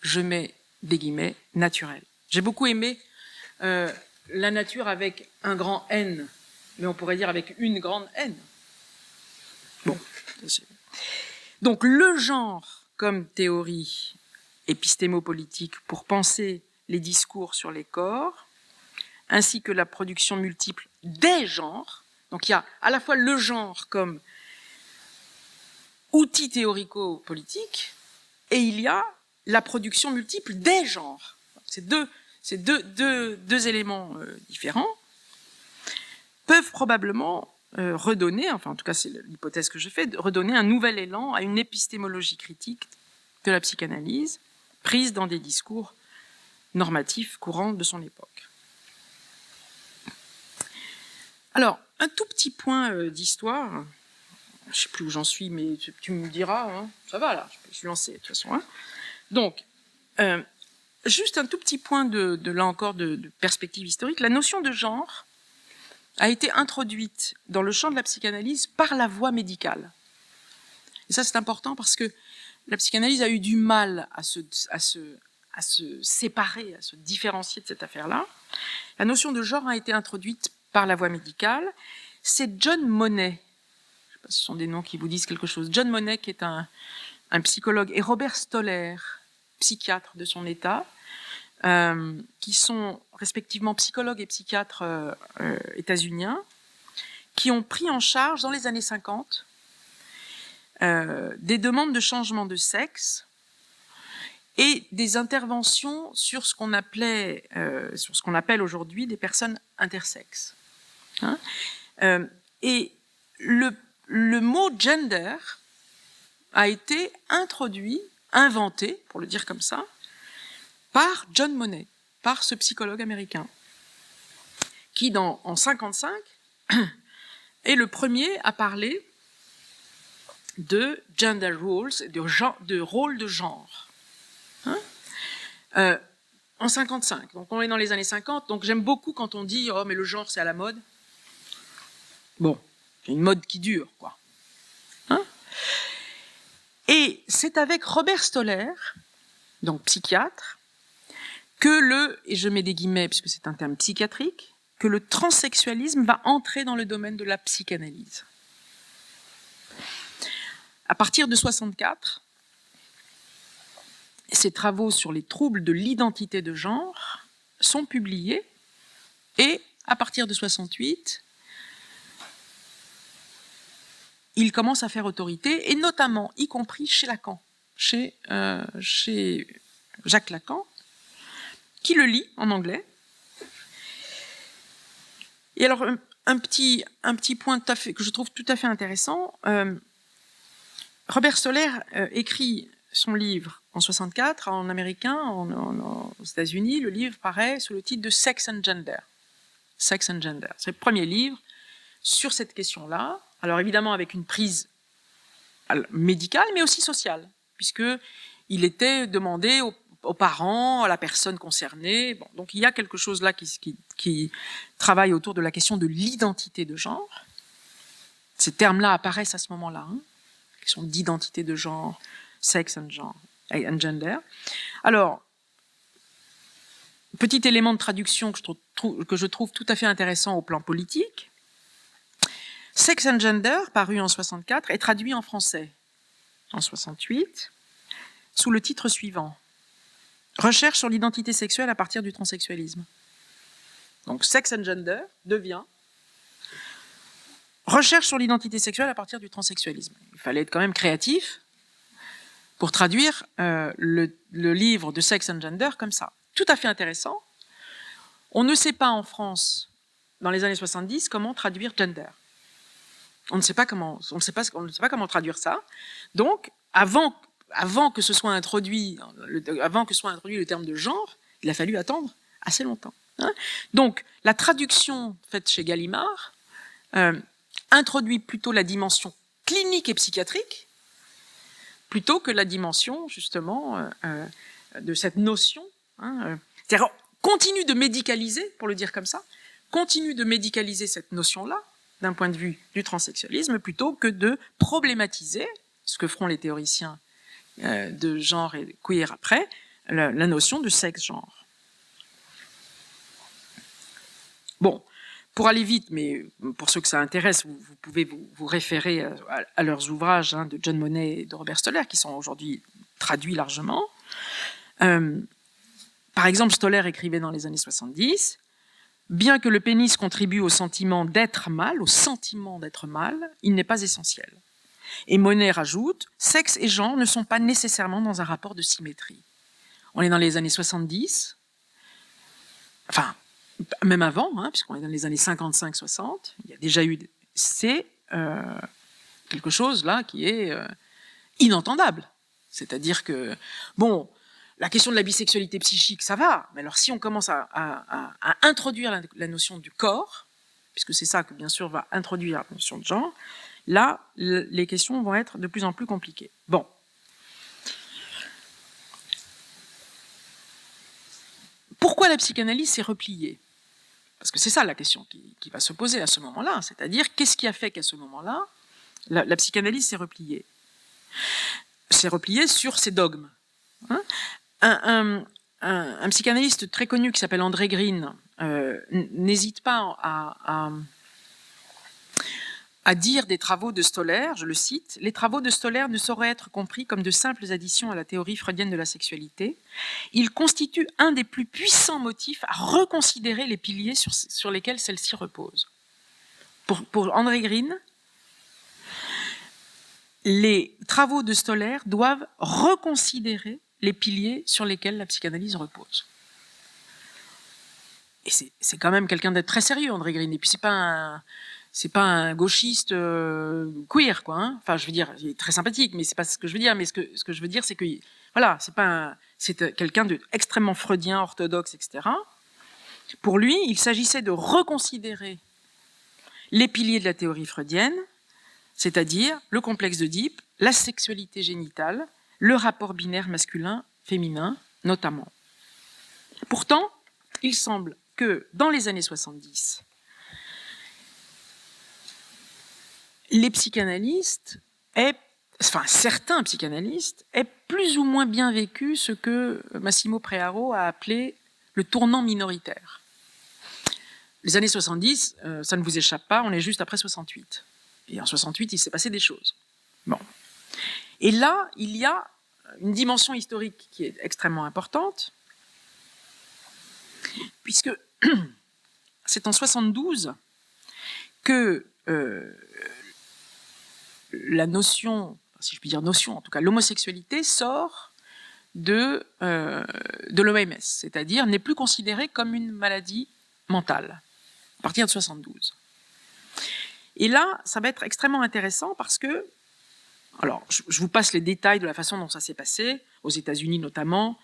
je mets des guillemets, naturels. J'ai beaucoup aimé la nature avec un grand N, mais on pourrait dire avec une grande N. Bon. Donc le genre comme théorie épistémopolitique pour penser les discours sur les corps, ainsi que la production multiple des genres. Donc il y a à la fois le genre comme outil théorico-politique, et il y a la production multiple des genres. C'est deux éléments différents, peuvent probablement redonner, enfin en tout cas c'est l'hypothèse que je fais, redonner un nouvel élan à une épistémologie critique de la psychanalyse, prise dans des discours normatifs courants de son époque. Alors, un tout petit point d'histoire, je ne sais plus où j'en suis, mais tu me diras, hein, ça va là, je suis lancée de toute façon. Hein. Donc, juste un tout petit point là encore de perspective historique, la notion de genre a été introduite dans le champ de la psychanalyse par la voie médicale. Et ça, c'est important parce que la psychanalyse a eu du mal à se séparer, à se différencier de cette affaire-là. La notion de genre a été introduite par la voie médicale. C'est John Monnet, je ne sais pas si ce sont des noms qui vous disent quelque chose, John Monnet qui est un psychologue, et Robert Stoller, psychiatre de son état, qui sont respectivement psychologues et psychiatres états-uniens, qui ont pris en charge dans les années 50 des demandes de changement de sexe et des interventions sur ce qu'on appelle aujourd'hui des personnes intersexes. Hein, et le mot gender a été introduit, inventé, pour le dire comme ça, par John Monnet, par ce psychologue américain, qui en 1955 est le premier à parler de gender rules, de rôle de genre. Hein, en 55, donc on est dans les années 50, donc j'aime beaucoup quand on dit « Oh, mais le genre, c'est à la mode ». Bon, c'est une mode qui dure, quoi. Hein, et c'est avec Robert Stoller, donc psychiatre, que et je mets des guillemets puisque c'est un terme psychiatrique, que le transsexualisme va entrer dans le domaine de la psychanalyse. À partir de 1964, ses travaux sur les troubles de l'identité de genre sont publiés et à partir de 1968, il commence à faire autorité et notamment, y compris chez Lacan, chez Jacques Lacan, qui le lit en anglais. Et alors, un petit point que je trouve tout à fait intéressant, Robert Stoller écrit son livre en 1964 en américain, aux États-Unis. Le livre paraît sous le titre de Sex and Gender. Sex and Gender. C'est le premier livre sur cette question-là. Alors évidemment avec une prise médicale, mais aussi sociale, puisqu'il était demandé aux parents, à la personne concernée. Bon, donc il y a quelque chose là qui travaille autour de la question de l'identité de genre. Ces termes-là apparaissent à ce moment-là. Hein. La question d'identité de genre, sex and gender. Alors, petit élément de traduction que je trouve tout à fait intéressant au plan politique. Sex and Gender, paru en 64, est traduit en français en 68 sous le titre suivant. Recherche sur l'identité sexuelle à partir du transsexualisme. Donc Sex and Gender devient recherche sur l'identité sexuelle à partir du transsexualisme. Il fallait être quand même créatif pour traduire le livre de Sex and Gender comme ça. Tout à fait intéressant. On ne sait pas en France, dans les années 70, comment traduire gender. On ne sait pas comment traduire ça. Donc, avant que ce soit introduit le terme de genre, il a fallu attendre assez longtemps. Hein. Donc, la traduction faite chez Gallimard introduit plutôt la dimension clinique et psychiatrique, plutôt que la dimension, justement, de cette notion. Hein, c'est-à-dire, continue de médicaliser, pour le dire comme ça, continue de médicaliser cette notion-là, d'un point de vue du transsexualisme, plutôt que de problématiser, ce que feront les théoriciens de genre et queer après, la notion de sexe-genre. Bon, pour aller vite, mais pour ceux que ça intéresse, vous pouvez vous référer à leurs ouvrages de John Monnet et de Robert Stoller, qui sont aujourd'hui traduits largement. Par exemple, Stoller écrivait dans les années 70 « Bien que le pénis contribue au sentiment d'être mâle, il n'est pas essentiel. » Et Monnet rajoute « Sexe et genre ne sont pas nécessairement dans un rapport de symétrie. » On est dans les années 70, enfin, même avant, puisqu'on est dans les années 55-60, il y a déjà eu... C'est quelque chose là qui est inentendable. C'est-à-dire que, bon, la question de la bisexualité psychique, ça va, mais alors si on commence à introduire la notion du corps, puisque c'est ça que bien sûr va introduire la notion de genre, là, les questions vont être de plus en plus compliquées. Bon. Pourquoi la psychanalyse s'est repliée? Parce que c'est ça la question qui va se poser à ce moment-là, c'est-à-dire qu'est-ce qui a fait qu'à ce moment-là, la psychanalyse s'est repliée? S'est repliée sur ses dogmes. Un psychanalyste très connu qui s'appelle André Green n'hésite pas à dire des travaux de Stoller, je le cite, « Les travaux de Stoller ne sauraient être compris comme de simples additions à la théorie freudienne de la sexualité. Ils constituent un des plus puissants motifs à reconsidérer les piliers sur lesquels celle-ci repose. » Pour André Green, les travaux de Stoller doivent reconsidérer les piliers sur lesquels la psychanalyse repose. Et c'est quand même quelqu'un d'être très sérieux, André Green. Et puis c'est pas un gauchiste queer, quoi. Enfin, je veux dire, il est très sympathique, mais c'est pas ce que je veux dire. Mais ce que je veux dire, c'est que voilà, c'est quelqu'un d'extrêmement freudien, orthodoxe, etc. Pour lui, il s'agissait de reconsidérer les piliers de la théorie freudienne, c'est-à-dire le complexe d'Oedipe, la sexualité génitale, le rapport binaire masculin-féminin, notamment. Pourtant, il semble que dans les années 70, les psychanalystes certains psychanalystes aient plus ou moins bien vécu ce que Massimo Prearo a appelé le tournant minoritaire. Les années 70, ça ne vous échappe pas, on est juste après 68. Et en 68, il s'est passé des choses. Bon. Et là, il y a une dimension historique qui est extrêmement importante, puisque c'est en 72 que la notion, si je puis dire notion, en tout cas l'homosexualité sort de l'OMS, c'est-à-dire n'est plus considérée comme une maladie mentale, à partir de 72. Et là, ça va être extrêmement intéressant parce que, alors je vous passe les détails de la façon dont ça s'est passé, aux États-Unis notamment,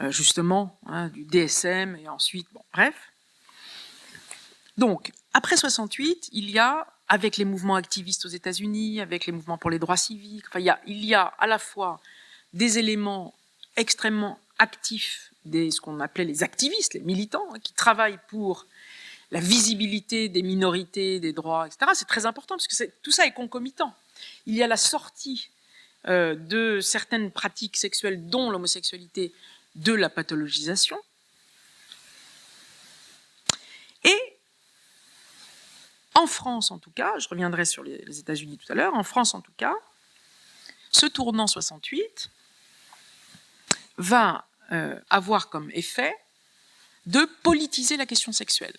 justement, du DSM, et ensuite, bon, bref. Donc, après 68, il y a, avec les mouvements activistes aux États-Unis, avec les mouvements pour les droits civiques, enfin, il y a à la fois des éléments extrêmement actifs, ce qu'on appelait les activistes, les militants, qui travaillent pour la visibilité des minorités, des droits, etc. C'est très important, parce que tout ça est concomitant. Il y a la sortie de certaines pratiques sexuelles, dont l'homosexualité, de la pathologisation. Et en France, en tout cas, je reviendrai sur les États-Unis tout à l'heure, en France, en tout cas, ce tournant 68 va avoir comme effet de politiser la question sexuelle.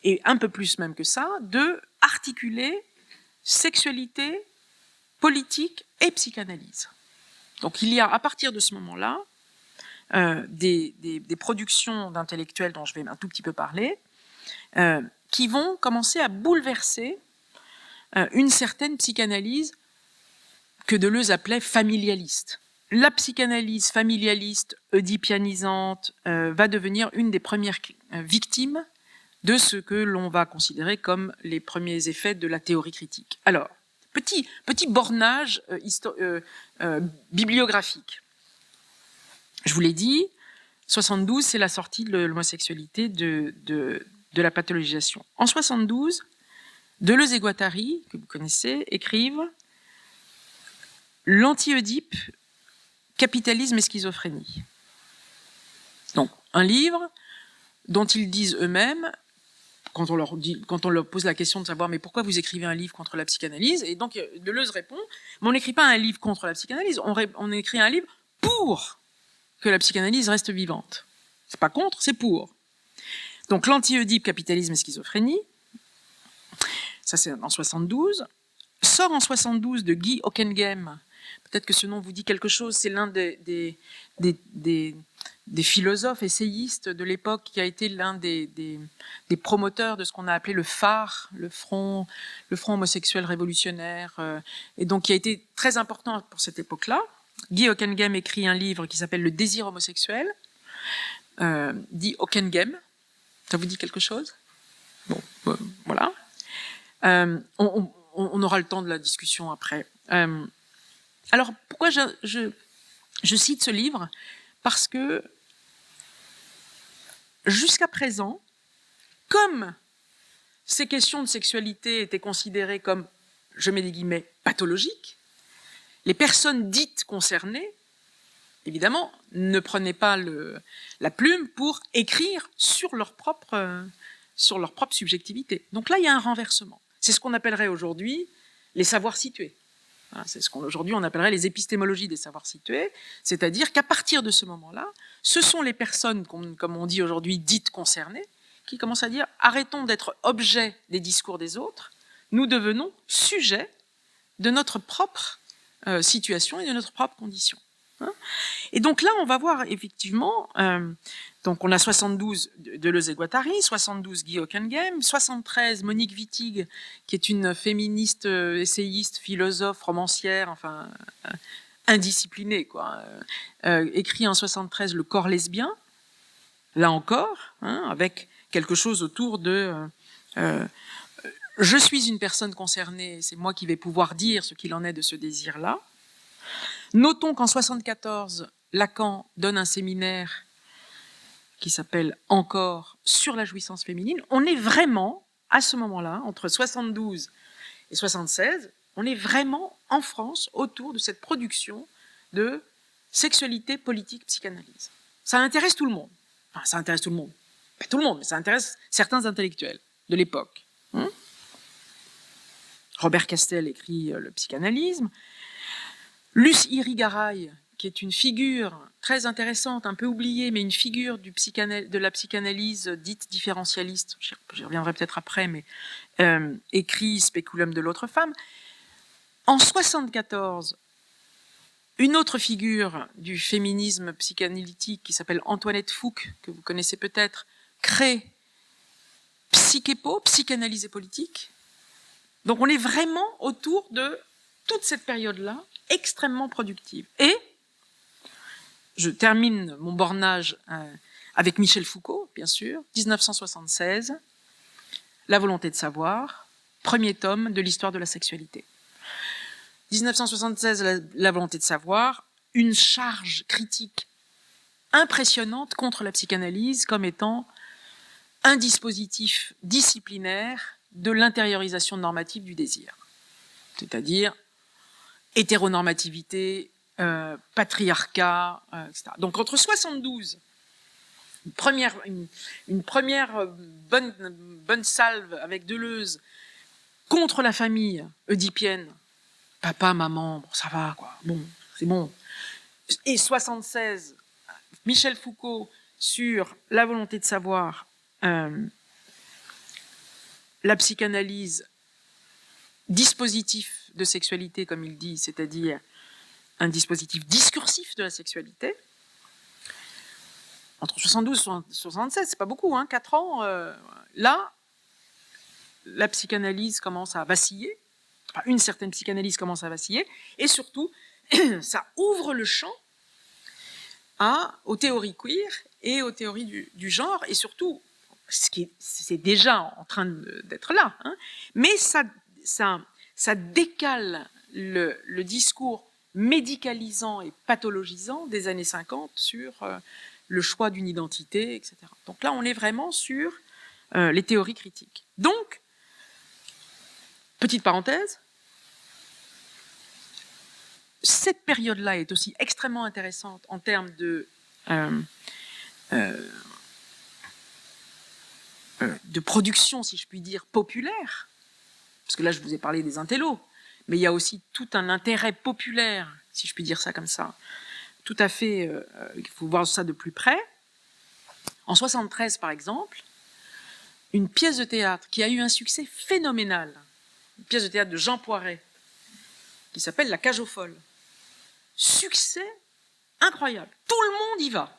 Et un peu plus même que ça, de articuler sexualité, politique et psychanalyse. Donc il y a, à partir de ce moment-là, des productions d'intellectuels dont je vais un tout petit peu parler, qui vont commencer à bouleverser une certaine psychanalyse que Deleuze appelait familialiste. la psychanalyse familialiste, oedipianisante, va devenir une des premières victimes de ce que l'on va considérer comme les premiers effets de la théorie critique. Alors, petit bornage bibliographique. Je vous l'ai dit, 72, c'est la sortie de l'homosexualité de la pathologisation. En 72, Deleuze et Guattari, que vous connaissez, écrivent l'anti-Oedipe, capitalisme et schizophrénie. Donc, un livre dont ils disent eux-mêmes, quand on leur pose la question de savoir mais pourquoi vous écrivez un livre contre la psychanalyse, et donc Deleuze répond, mais on n'écrit pas un livre contre la psychanalyse, on écrit un livre pour que la psychanalyse reste vivante. C'est pas contre, c'est pour. Donc l'anti-Oedipe, capitalisme et schizophrénie, ça c'est en 72, sort en 72 de Guy Hockenheim. Peut-être que ce nom vous dit quelque chose, c'est l'un des philosophes essayistes de l'époque qui a été l'un des promoteurs de ce qu'on a appelé le phare, le front homosexuel révolutionnaire, et donc qui a été très important pour cette époque-là. Guy Hockenheim écrit un livre qui s'appelle Le désir homosexuel, dit Hockenheim. Ça vous dit quelque chose? Bon, voilà. On aura le temps de la discussion après. Alors, pourquoi je cite ce livre? Parce que, jusqu'à présent, comme ces questions de sexualité étaient considérées comme, je mets des guillemets, pathologiques, les personnes dites concernées, évidemment, ne prenaient pas la plume pour écrire sur leur propre subjectivité. Donc là, il y a un renversement. C'est ce qu'on appellerait aujourd'hui les savoirs situés. C'est ce qu'aujourd'hui on appellerait les épistémologies des savoirs situés, c'est-à-dire qu'à partir de ce moment-là, ce sont les personnes, comme on dit aujourd'hui, dites concernées, qui commencent à dire arrêtons d'être objet des discours des autres, nous devenons sujets de notre propre situation et de notre propre condition. Et donc là, on va voir effectivement, donc on a 72 Deleuze et Guattari, 72 Guy Hockenheim, 73 Monique Wittig, qui est une féministe, essayiste, philosophe, romancière, enfin indisciplinée, quoi. Écrit en 73 Le corps lesbien, là encore, avec quelque chose autour de je suis une personne concernée, c'est moi qui vais pouvoir dire ce qu'il en est de ce désir-là. Notons qu'en 74, Lacan donne un séminaire qui s'appelle Encore sur la jouissance féminine. On est vraiment, à ce moment-là, entre 72 et 76, on est vraiment en France autour de cette production de sexualité, politique, psychanalyse. Ça intéresse tout le monde. Enfin, ça intéresse tout le monde. Pas tout le monde, mais ça intéresse certains intellectuels de l'époque. Robert Castel écrit Le psychanalysme. Luce Irigaray, qui est une figure très intéressante, un peu oubliée, mais une figure de la psychanalyse dite différentialiste, j'y reviendrai peut-être après, mais écrit Spéculum de l'autre femme. En 74, une autre figure du féminisme psychanalytique qui s'appelle Antoinette Fouque, que vous connaissez peut-être, crée Psychépo, psychanalyse et politique. Donc on est vraiment autour de toute cette période-là, extrêmement productive. Et je termine mon bornage avec Michel Foucault, bien sûr, 1976, La volonté de savoir, premier tome de l'histoire de la sexualité. 1976, la volonté de savoir, une charge critique impressionnante contre la psychanalyse comme étant un dispositif disciplinaire de l'intériorisation normative du désir. C'est-à-dire hétéronormativité, patriarcat, etc. Donc entre 72, une première bonne salve avec Deleuze contre la famille oedipienne, papa, maman, bon, ça va, quoi, bon, c'est bon. Et 76, Michel Foucault sur la volonté de savoir, la psychanalyse, dispositif de sexualité, comme il dit, c'est-à-dire un dispositif discursif de la sexualité. Entre 72 et 76, c'est pas beaucoup, 4 ans. Là, la psychanalyse commence à vaciller, enfin, une certaine psychanalyse commence à vaciller, et surtout, ça ouvre le champ aux théories queer et aux théories du genre, et surtout, c'est déjà en train d'être là, hein, mais ça décale le discours médicalisant et pathologisant des années 50 sur le choix d'une identité, etc. Donc là, on est vraiment sur les théories critiques. Donc, petite parenthèse, cette période-là est aussi extrêmement intéressante en termes de production, si je puis dire, populaire, parce que là, je vous ai parlé des intellos, mais il y a aussi tout un intérêt populaire, si je puis dire ça comme ça, tout à fait, il faut voir ça de plus près. En 73, par exemple, une pièce de théâtre qui a eu un succès phénoménal, une pièce de théâtre de Jean Poiret, qui s'appelle La Cage aux Folles. Succès incroyable. Tout le monde y va.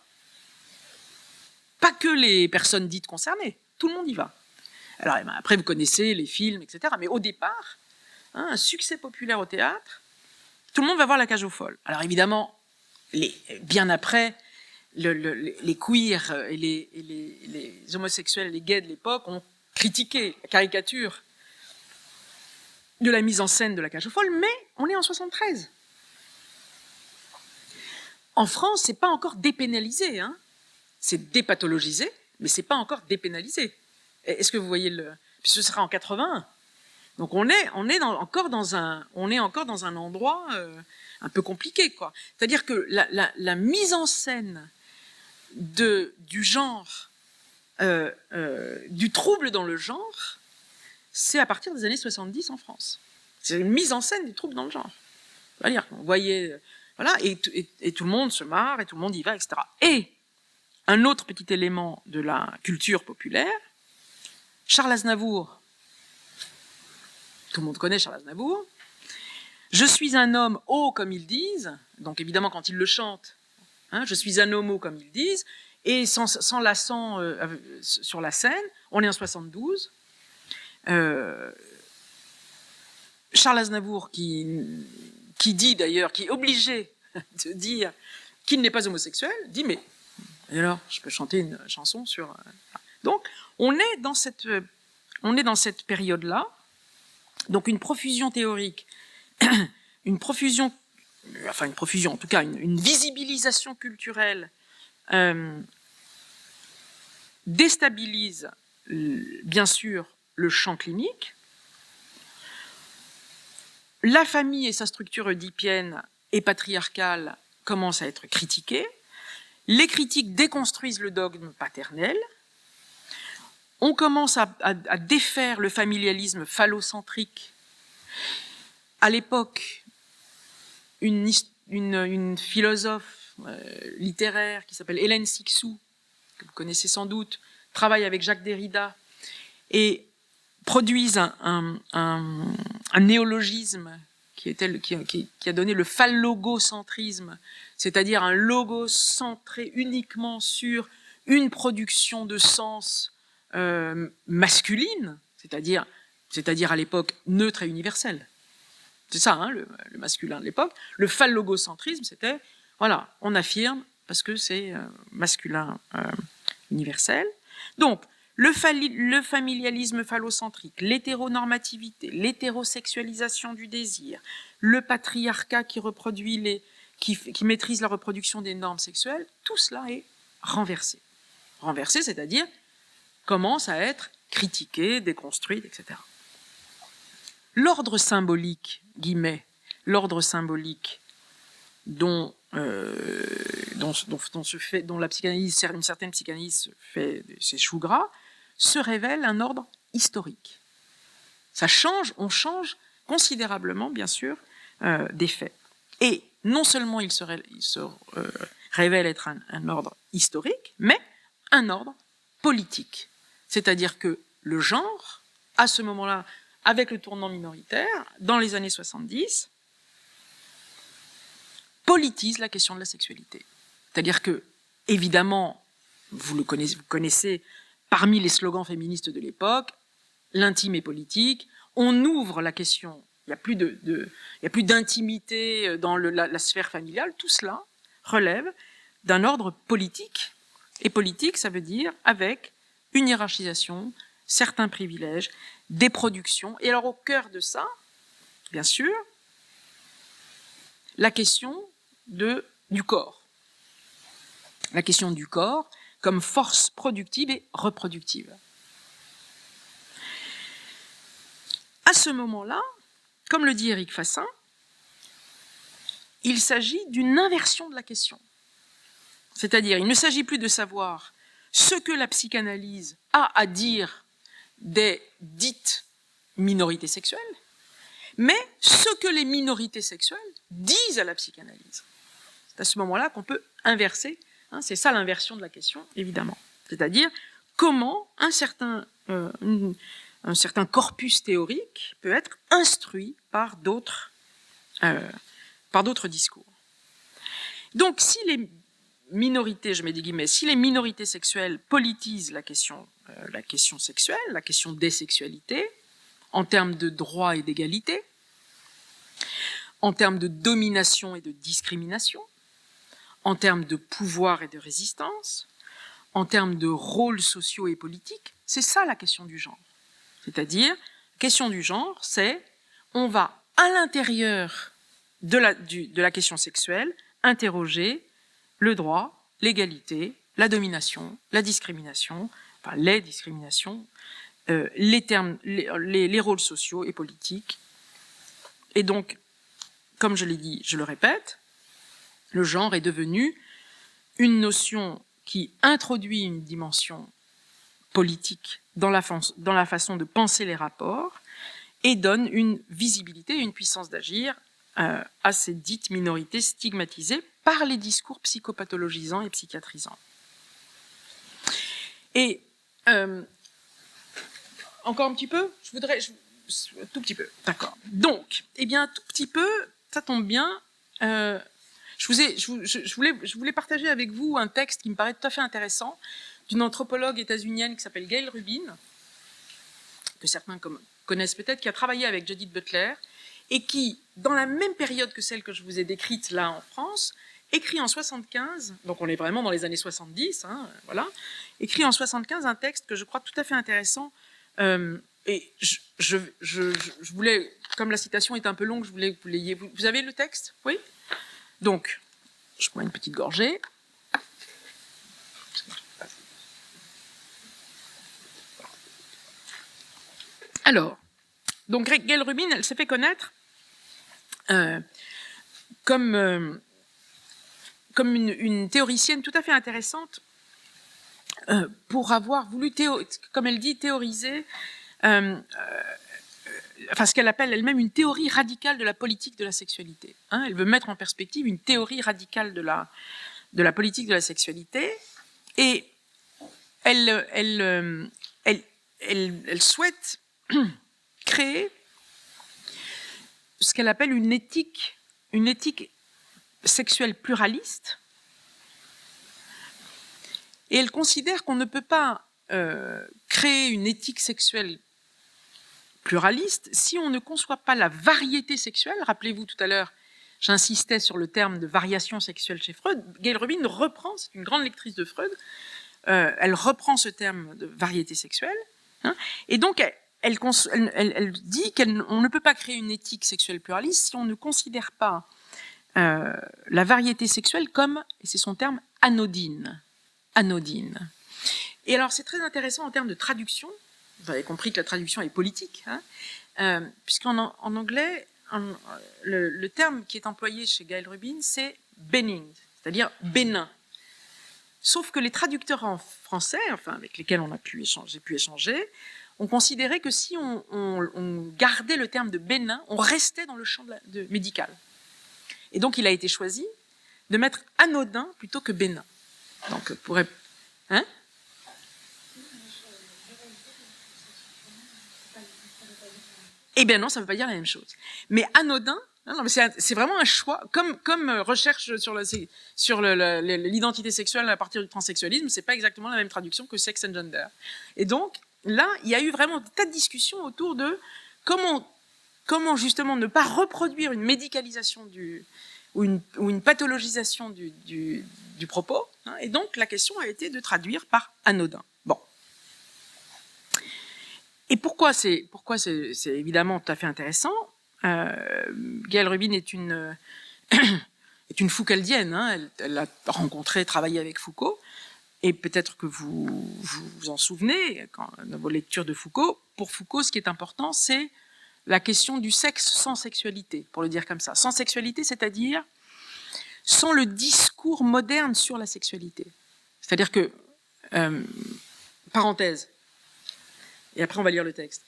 Pas que les personnes dites concernées, tout le monde y va. Alors après, vous connaissez les films, etc. Mais au départ, hein, un succès populaire au théâtre, tout le monde va voir La Cage aux Folles. Alors évidemment, bien après, les queers et les homosexuels et les gays de l'époque ont critiqué la caricature de la mise en scène de La Cage aux Folles, mais on est en 73. En France, c'est pas encore dépénalisé, hein. C'est dépathologisé, mais c'est pas encore dépénalisé. Est-ce que vous voyez puisque ce sera en 81. Donc on est encore dans un endroit un peu compliqué, quoi. C'est-à-dire que la mise en scène du genre, du trouble dans le genre, c'est à partir des années 70 en France. C'est une mise en scène du trouble dans le genre. C'est-à-dire qu'on voyait, voilà, et tout le monde se marre, et tout le monde y va, etc. Et un autre petit élément de la culture populaire, Charles Aznavour. Tout le monde connaît Charles Aznavour. Je suis un homme haut, comme ils disent. Donc évidemment, quand ils le chantent, hein, je suis un homme haut, comme ils disent. Et sans l'accent sur la scène, on est en 72. Charles Aznavour, qui dit d'ailleurs, qui est obligé de dire qu'il n'est pas homosexuel, dit mais alors je peux chanter une chanson sur. Donc on est dans cette période-là, donc une profusion théorique, une profusion, en tout cas une visibilisation culturelle déstabilise bien sûr le champ clinique. La famille et sa structure oedipienne et patriarcale commencent à être critiquées. Les critiques déconstruisent le dogme paternel. On commence à défaire le familialisme phallocentrique. À l'époque, une philosophe littéraire qui s'appelle Hélène Cixous, que vous connaissez sans doute, travaille avec Jacques Derrida et produisent un néologisme qui a donné le phallogocentrisme, c'est-à-dire un logo centré uniquement sur une production de sens masculine, c'est-à-dire à l'époque neutre et universelle. C'est ça, hein, le masculin de l'époque. Le phallogocentrisme, c'était, voilà, on affirme parce que c'est masculin universel. Donc, le familialisme phallocentrique, l'hétéronormativité, l'hétérosexualisation du désir, le patriarcat qui maîtrise la reproduction des normes sexuelles, tout cela est renversé. Renversé, c'est-à-dire commence à être critiqué, déconstruit, etc. L'ordre symbolique, l'ordre symbolique dont la psychanalyse, une certaine psychanalyse fait ses choux gras, se révèle un ordre historique. Ça change, on change considérablement, bien sûr, des faits. Et non seulement il se révèle être un ordre historique, mais un ordre politique. C'est-à-dire que le genre, à ce moment-là, avec le tournant minoritaire, dans les années 70, politise la question de la sexualité. C'est-à-dire que, évidemment, vous connaissez parmi les slogans féministes de l'époque, l'intime est politique, on ouvre la question il n'y a plus d'intimité dans la sphère familiale, tout cela relève d'un ordre politique. Et politique, ça veut dire avec une hiérarchisation, certains privilèges, des productions. Et alors au cœur de ça, bien sûr, la question du corps. La question du corps comme force productive et reproductive. À ce moment-là, comme le dit Éric Fassin, il s'agit d'une inversion de la question. C'est-à-dire, il ne s'agit plus de savoir ce que la psychanalyse a à dire des dites minorités sexuelles, mais ce que les minorités sexuelles disent à la psychanalyse. C'est à ce moment-là qu'on peut inverser, hein, c'est ça l'inversion de la question, évidemment. C'est-à-dire, comment un certain corpus théorique peut être instruit par d'autres discours. Donc, si les minorités, je mets des guillemets, si les minorités sexuelles politisent la question sexuelle, la question des sexualités, en termes de droit et d'égalité, en termes de domination et de discrimination, en termes de pouvoir et de résistance, en termes de rôles sociaux et politiques, c'est ça la question du genre. C'est-à-dire, la question du genre, c'est on va à l'intérieur de la question sexuelle interroger le droit, l'égalité, la domination, la discrimination, enfin les discriminations, les rôles sociaux et politiques. Et donc, comme je l'ai dit, je le répète, le genre est devenu une notion qui introduit une dimension politique dans la façon de penser les rapports et donne une visibilité, une puissance d'agir à ces dites minorités stigmatisées par les discours psychopathologisants et psychiatrisants. Et encore un petit peu, tout petit peu, d'accord. Donc, eh bien, tout petit peu, ça tombe bien. Je voulais partager avec vous un texte qui me paraît tout à fait intéressant d'une anthropologue états-unienne qui s'appelle Gail Rubin, que certains connaissent peut-être, qui a travaillé avec Judith Butler et qui, dans la même période que celle que je vous ai décrite là en France, écrit en 75, donc on est vraiment dans les années 70, hein, voilà, écrit en 75 un texte que je crois tout à fait intéressant. Et je voulais, comme la citation est un peu longue, je voulais que vous l'ayez. Vous avez le texte? Oui? Donc, je prends une petite gorgée. Alors, donc Gail Rubin, elle s'est fait connaître comme une théoricienne tout à fait intéressante pour avoir voulu, comme elle dit, théoriser, enfin ce qu'elle appelle elle-même une théorie radicale de la politique de la sexualité. Hein, elle veut mettre en perspective une théorie radicale de la politique de la sexualité, et elle souhaite créer ce qu'elle appelle une éthique sexuelle pluraliste, et elle considère qu'on ne peut pas créer une éthique sexuelle pluraliste si on ne conçoit pas la variété sexuelle. Rappelez-vous tout à l'heure, j'insistais sur le terme de variation sexuelle chez Freud. Gail Rubin reprend, c'est une grande lectrice de Freud, elle reprend ce terme de variété sexuelle, hein, et donc elle dit qu'on ne peut pas créer une éthique sexuelle pluraliste si on ne considère pas la variété sexuelle comme, et c'est son terme, anodine. Et alors c'est très intéressant en termes de traduction. Vous avez compris que la traduction est politique, hein, puisqu'en anglais, le terme qui est employé chez Gail Rubin, c'est benign, c'est-à-dire bénin. Sauf que les traducteurs en français, enfin avec lesquels j'ai pu échanger, ont considéré que si on gardait le terme de bénin, on restait dans le champ médical. Et donc il a été choisi de mettre anodin plutôt que bénin. Donc hein? Eh bien non, ça ne veut pas dire la même chose. Mais anodin, non, mais c'est vraiment un choix, comme recherche sur l'identité sexuelle à partir du transsexualisme, c'est pas exactement la même traduction que sex and gender. Et donc là, il y a eu vraiment des tas de discussions autour de comment comment justement ne pas reproduire une médicalisation ou une pathologisation du propos, hein, et donc la question a été de traduire par anodin. Bon. Et pourquoi c'est évidemment tout à fait intéressant. Gaëlle Rubin est une Foucaldienne, hein, elle a rencontré, travaillé avec Foucault, et peut-être que vous vous en souvenez, dans vos lectures de Foucault, pour Foucault, ce qui est important, c'est la question du sexe sans sexualité, pour le dire comme ça. Sans sexualité, c'est-à-dire sans le discours moderne sur la sexualité. C'est-à-dire que, parenthèse, et après on va lire le texte,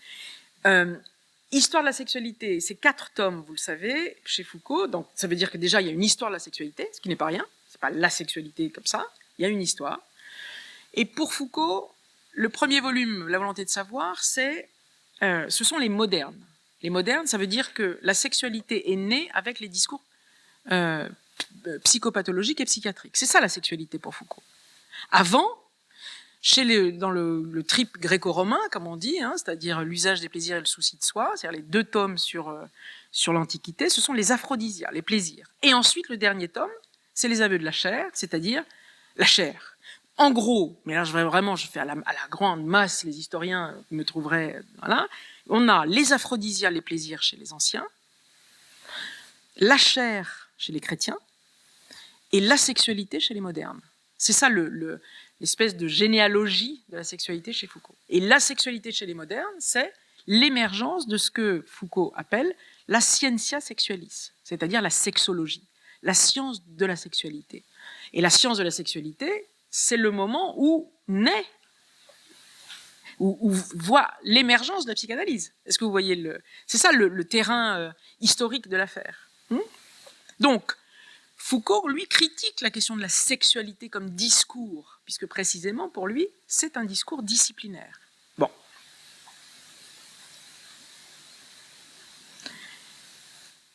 Histoire de la sexualité, c'est 4 tomes, vous le savez, chez Foucault, donc ça veut dire que déjà il y a une histoire de la sexualité, ce qui n'est pas rien, c'est pas la sexualité comme ça, il y a une histoire. Et pour Foucault, le premier volume, La volonté de savoir, ce sont les modernes. Les modernes, ça veut dire que la sexualité est née avec les discours psychopathologiques et psychiatriques. C'est ça la sexualité pour Foucault. Avant, dans le trip gréco-romain, comme on dit, hein, c'est-à-dire l'usage des plaisirs et le souci de soi, c'est-à-dire les 2 tomes sur l'Antiquité, ce sont les aphrodisias, les plaisirs. Et ensuite, le dernier tome, c'est les aveux de la chair, c'est-à-dire la chair. En gros, mais là je fais à la grande masse, les historiens me trouveraient, voilà, on a les aphrodisias, les plaisirs chez les anciens, la chair chez les chrétiens, et la sexualité chez les modernes. C'est ça l'espèce de généalogie de la sexualité chez Foucault. Et la sexualité chez les modernes, c'est l'émergence de ce que Foucault appelle la scientia sexualis, c'est-à-dire la sexologie, la science de la sexualité. Et la science de la sexualité, c'est le moment où naît, où voit l'émergence de la psychanalyse. Est-ce que vous voyez c'est ça le terrain historique de l'affaire. Donc, Foucault, lui, critique la question de la sexualité comme discours, puisque précisément, pour lui, c'est un discours disciplinaire. Bon.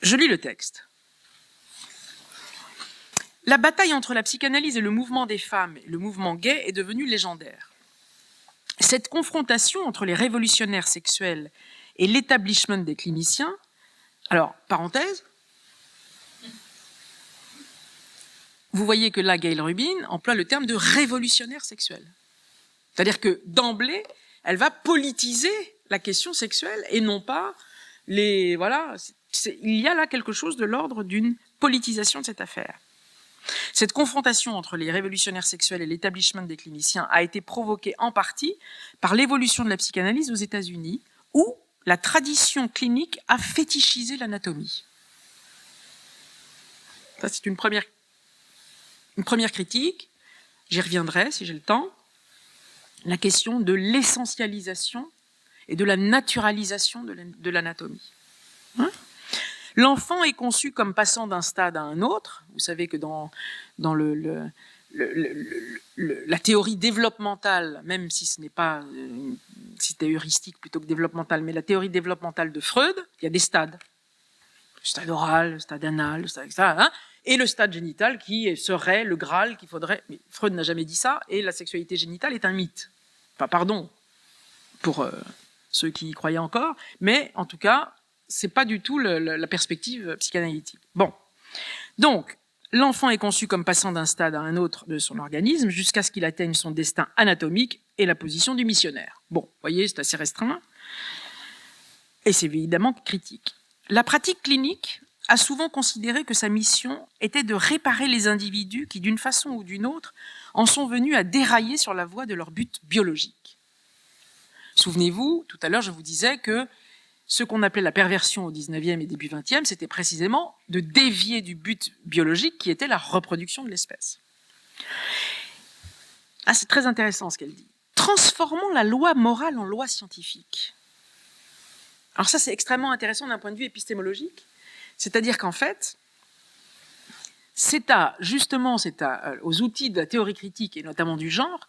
Je lis le texte. La bataille entre la psychanalyse et le mouvement des femmes, et le mouvement gay, est devenue légendaire. Cette confrontation entre les révolutionnaires sexuels et l'établissement des cliniciens, alors, parenthèse, vous voyez que là, Gaëlle Rubin emploie le terme de révolutionnaire sexuel. C'est-à-dire que d'emblée, elle va politiser la question sexuelle et non pas les... Voilà, il y a là quelque chose de l'ordre d'une politisation de cette affaire. Cette confrontation entre les révolutionnaires sexuels et l'établissement des cliniciens a été provoquée en partie par l'évolution de la psychanalyse aux États-Unis, où la tradition clinique a fétichisé l'anatomie. Ça, c'est une première critique, j'y reviendrai si j'ai le temps, la question de l'essentialisation et de la naturalisation de l'anatomie. Hein ? L'enfant est conçu comme passant d'un stade à un autre. Vous savez que dans la théorie développementale, même si ce n'est pas c'était heuristique plutôt que développementale, mais la théorie développementale de Freud, il y a des stades. Le stade oral, le stade anal, le stade, etc., hein, et le stade génital qui serait le Graal qu'il faudrait... Mais Freud n'a jamais dit ça, et la sexualité génitale est un mythe. Enfin, pardon pour ceux qui y croyaient encore, mais en tout cas, c'est pas du tout la perspective psychanalytique. Bon, donc, l'enfant est conçu comme passant d'un stade à un autre de son organisme jusqu'à ce qu'il atteigne son destin anatomique et la position du missionnaire. Bon, vous voyez, c'est assez restreint, et c'est évidemment critique. La pratique clinique a souvent considéré que sa mission était de réparer les individus qui, d'une façon ou d'une autre, en sont venus à dérailler sur la voie de leur but biologique. Souvenez-vous, tout à l'heure, je vous disais que ce qu'on appelait la perversion au 19e et début 20e, c'était précisément de dévier du but biologique qui était la reproduction de l'espèce. Ah, c'est très intéressant ce qu'elle dit. Transformons la loi morale en loi scientifique. Alors ça, c'est extrêmement intéressant d'un point de vue épistémologique. C'est-à-dire qu'en fait, c'est aux outils de la théorie critique et notamment du genre,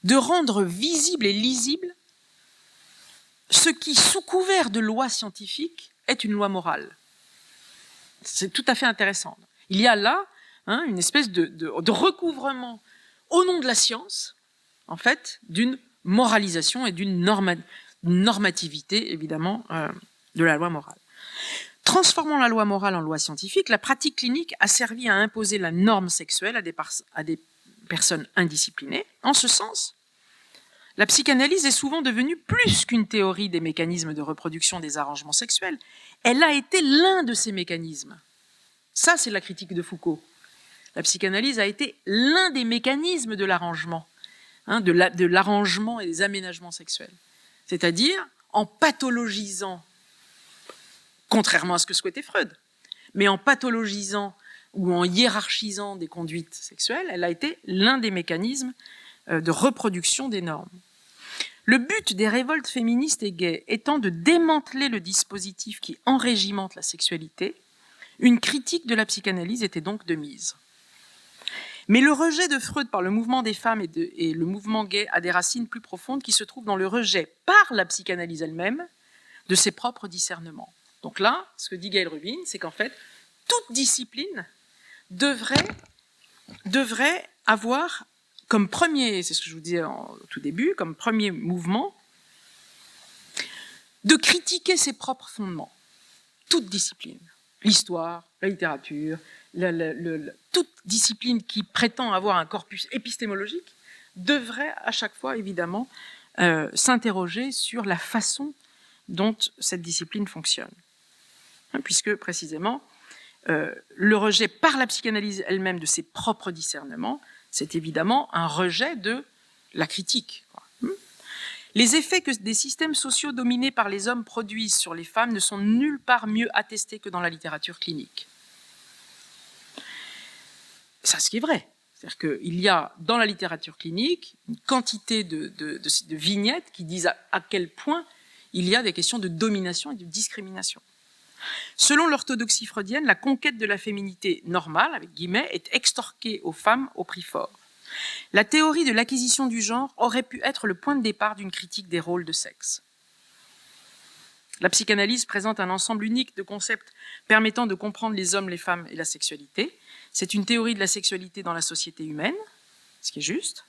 de rendre visible et lisible ce qui, sous couvert de loi scientifique, est une loi morale. C'est tout à fait intéressant. Il y a là une espèce de recouvrement au nom de la science, en fait, d'une moralisation et d'une normativité, évidemment, de la loi morale. Transformant la loi morale en loi scientifique, la pratique clinique a servi à imposer la norme sexuelle à des personnes indisciplinées. En ce sens, la psychanalyse est souvent devenue plus qu'une théorie des mécanismes de reproduction des arrangements sexuels. Elle a été l'un de ces mécanismes. Ça, c'est la critique de Foucault. La psychanalyse a été l'un des mécanismes de l'arrangement, de l'arrangement et des aménagements sexuels. C'est-à-dire en pathologisant, contrairement à ce que souhaitait Freud, mais en pathologisant ou en hiérarchisant des conduites sexuelles, elle a été l'un des mécanismes de reproduction des normes. Le but des révoltes féministes et gays étant de démanteler le dispositif qui enrégimente la sexualité, une critique de la psychanalyse était donc de mise. Mais le rejet de Freud par le mouvement des femmes et le mouvement gay a des racines plus profondes qui se trouvent dans le rejet par la psychanalyse elle-même de ses propres discernements. Donc là, ce que dit Gail Rubin, c'est qu'en fait, toute discipline devrait avoir comme premier, c'est ce que je vous disais au tout début, comme premier mouvement, de critiquer ses propres fondements. Toute discipline. L'histoire, la littérature, toute discipline qui prétend avoir un corpus épistémologique devrait à chaque fois, évidemment, s'interroger sur la façon dont cette discipline fonctionne. Puisque, précisément, le rejet par la psychanalyse elle-même de ses propres discernements, c'est évidemment un rejet de la critique. Les effets que des systèmes sociaux dominés par les hommes produisent sur les femmes ne sont nulle part mieux attestés que dans la littérature clinique. Ça, ce qui est vrai. C'est-à-dire qu'il y a dans la littérature clinique une quantité de vignettes qui disent à quel point il y a des questions de domination et de discrimination. Selon l'orthodoxie freudienne, la conquête de la féminité normale, avec guillemets, est extorquée aux femmes au prix fort. La théorie de l'acquisition du genre aurait pu être le point de départ d'une critique des rôles de sexe. La psychanalyse présente un ensemble unique de concepts permettant de comprendre les hommes, les femmes et la sexualité. C'est une théorie de la sexualité dans la société humaine, ce qui est juste.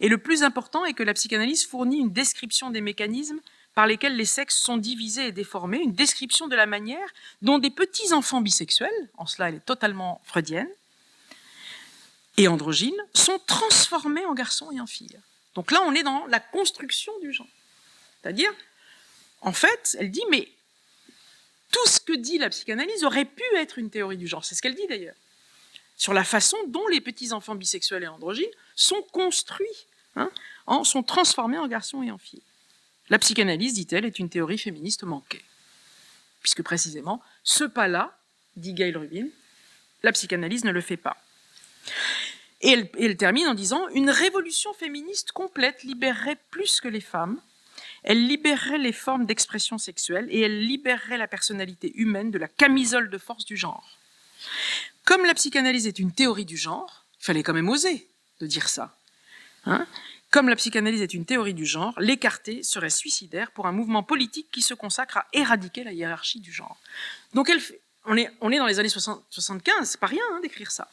Et le plus important est que la psychanalyse fournit une description des mécanismes par lesquels les sexes sont divisés et déformés, une description de la manière dont des petits enfants bisexuels, en cela elle est totalement freudienne, et androgynes, sont transformés en garçons et en filles. Donc là, on est dans la construction du genre. C'est-à-dire, en fait, elle dit, mais tout ce que dit la psychanalyse aurait pu être une théorie du genre. C'est ce qu'elle dit d'ailleurs. Sur la façon dont les petits enfants bisexuels et androgynes sont construits, sont transformés en garçons et en filles. La psychanalyse, dit-elle, est une théorie féministe manquée. Puisque précisément, ce pas-là, dit Gail Rubin, la psychanalyse ne le fait pas. Et elle termine en disant « Une révolution féministe complète libérerait plus que les femmes, elle libérerait les formes d'expression sexuelle et elle libérerait la personnalité humaine de la camisole de force du genre. » Comme la psychanalyse est une théorie du genre, il fallait quand même oser de dire ça. Comme la psychanalyse est une théorie du genre, l'écarter serait suicidaire pour un mouvement politique qui se consacre à éradiquer la hiérarchie du genre. Donc on est dans les années 75, c'est pas rien d'écrire ça.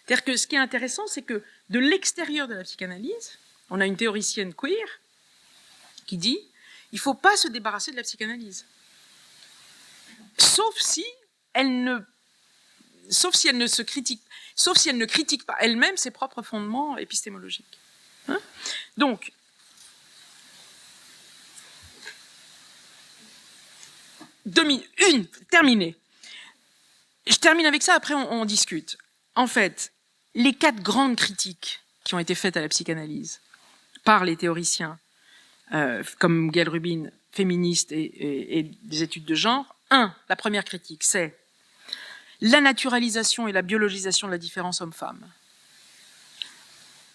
C'est-à-dire que ce qui est intéressant, c'est que de l'extérieur de la psychanalyse, on a une théoricienne queer qui dit il ne faut pas se débarrasser de la psychanalyse. Sauf si elle ne critique pas elle-même ses propres fondements épistémologiques. Donc, terminé. Je termine avec ça, après on discute. En fait, les 4 grandes critiques qui ont été faites à la psychanalyse par les théoriciens, comme Gail Rubin, féministe et des études de genre, la première critique, c'est la naturalisation et la biologisation de la différence homme-femme.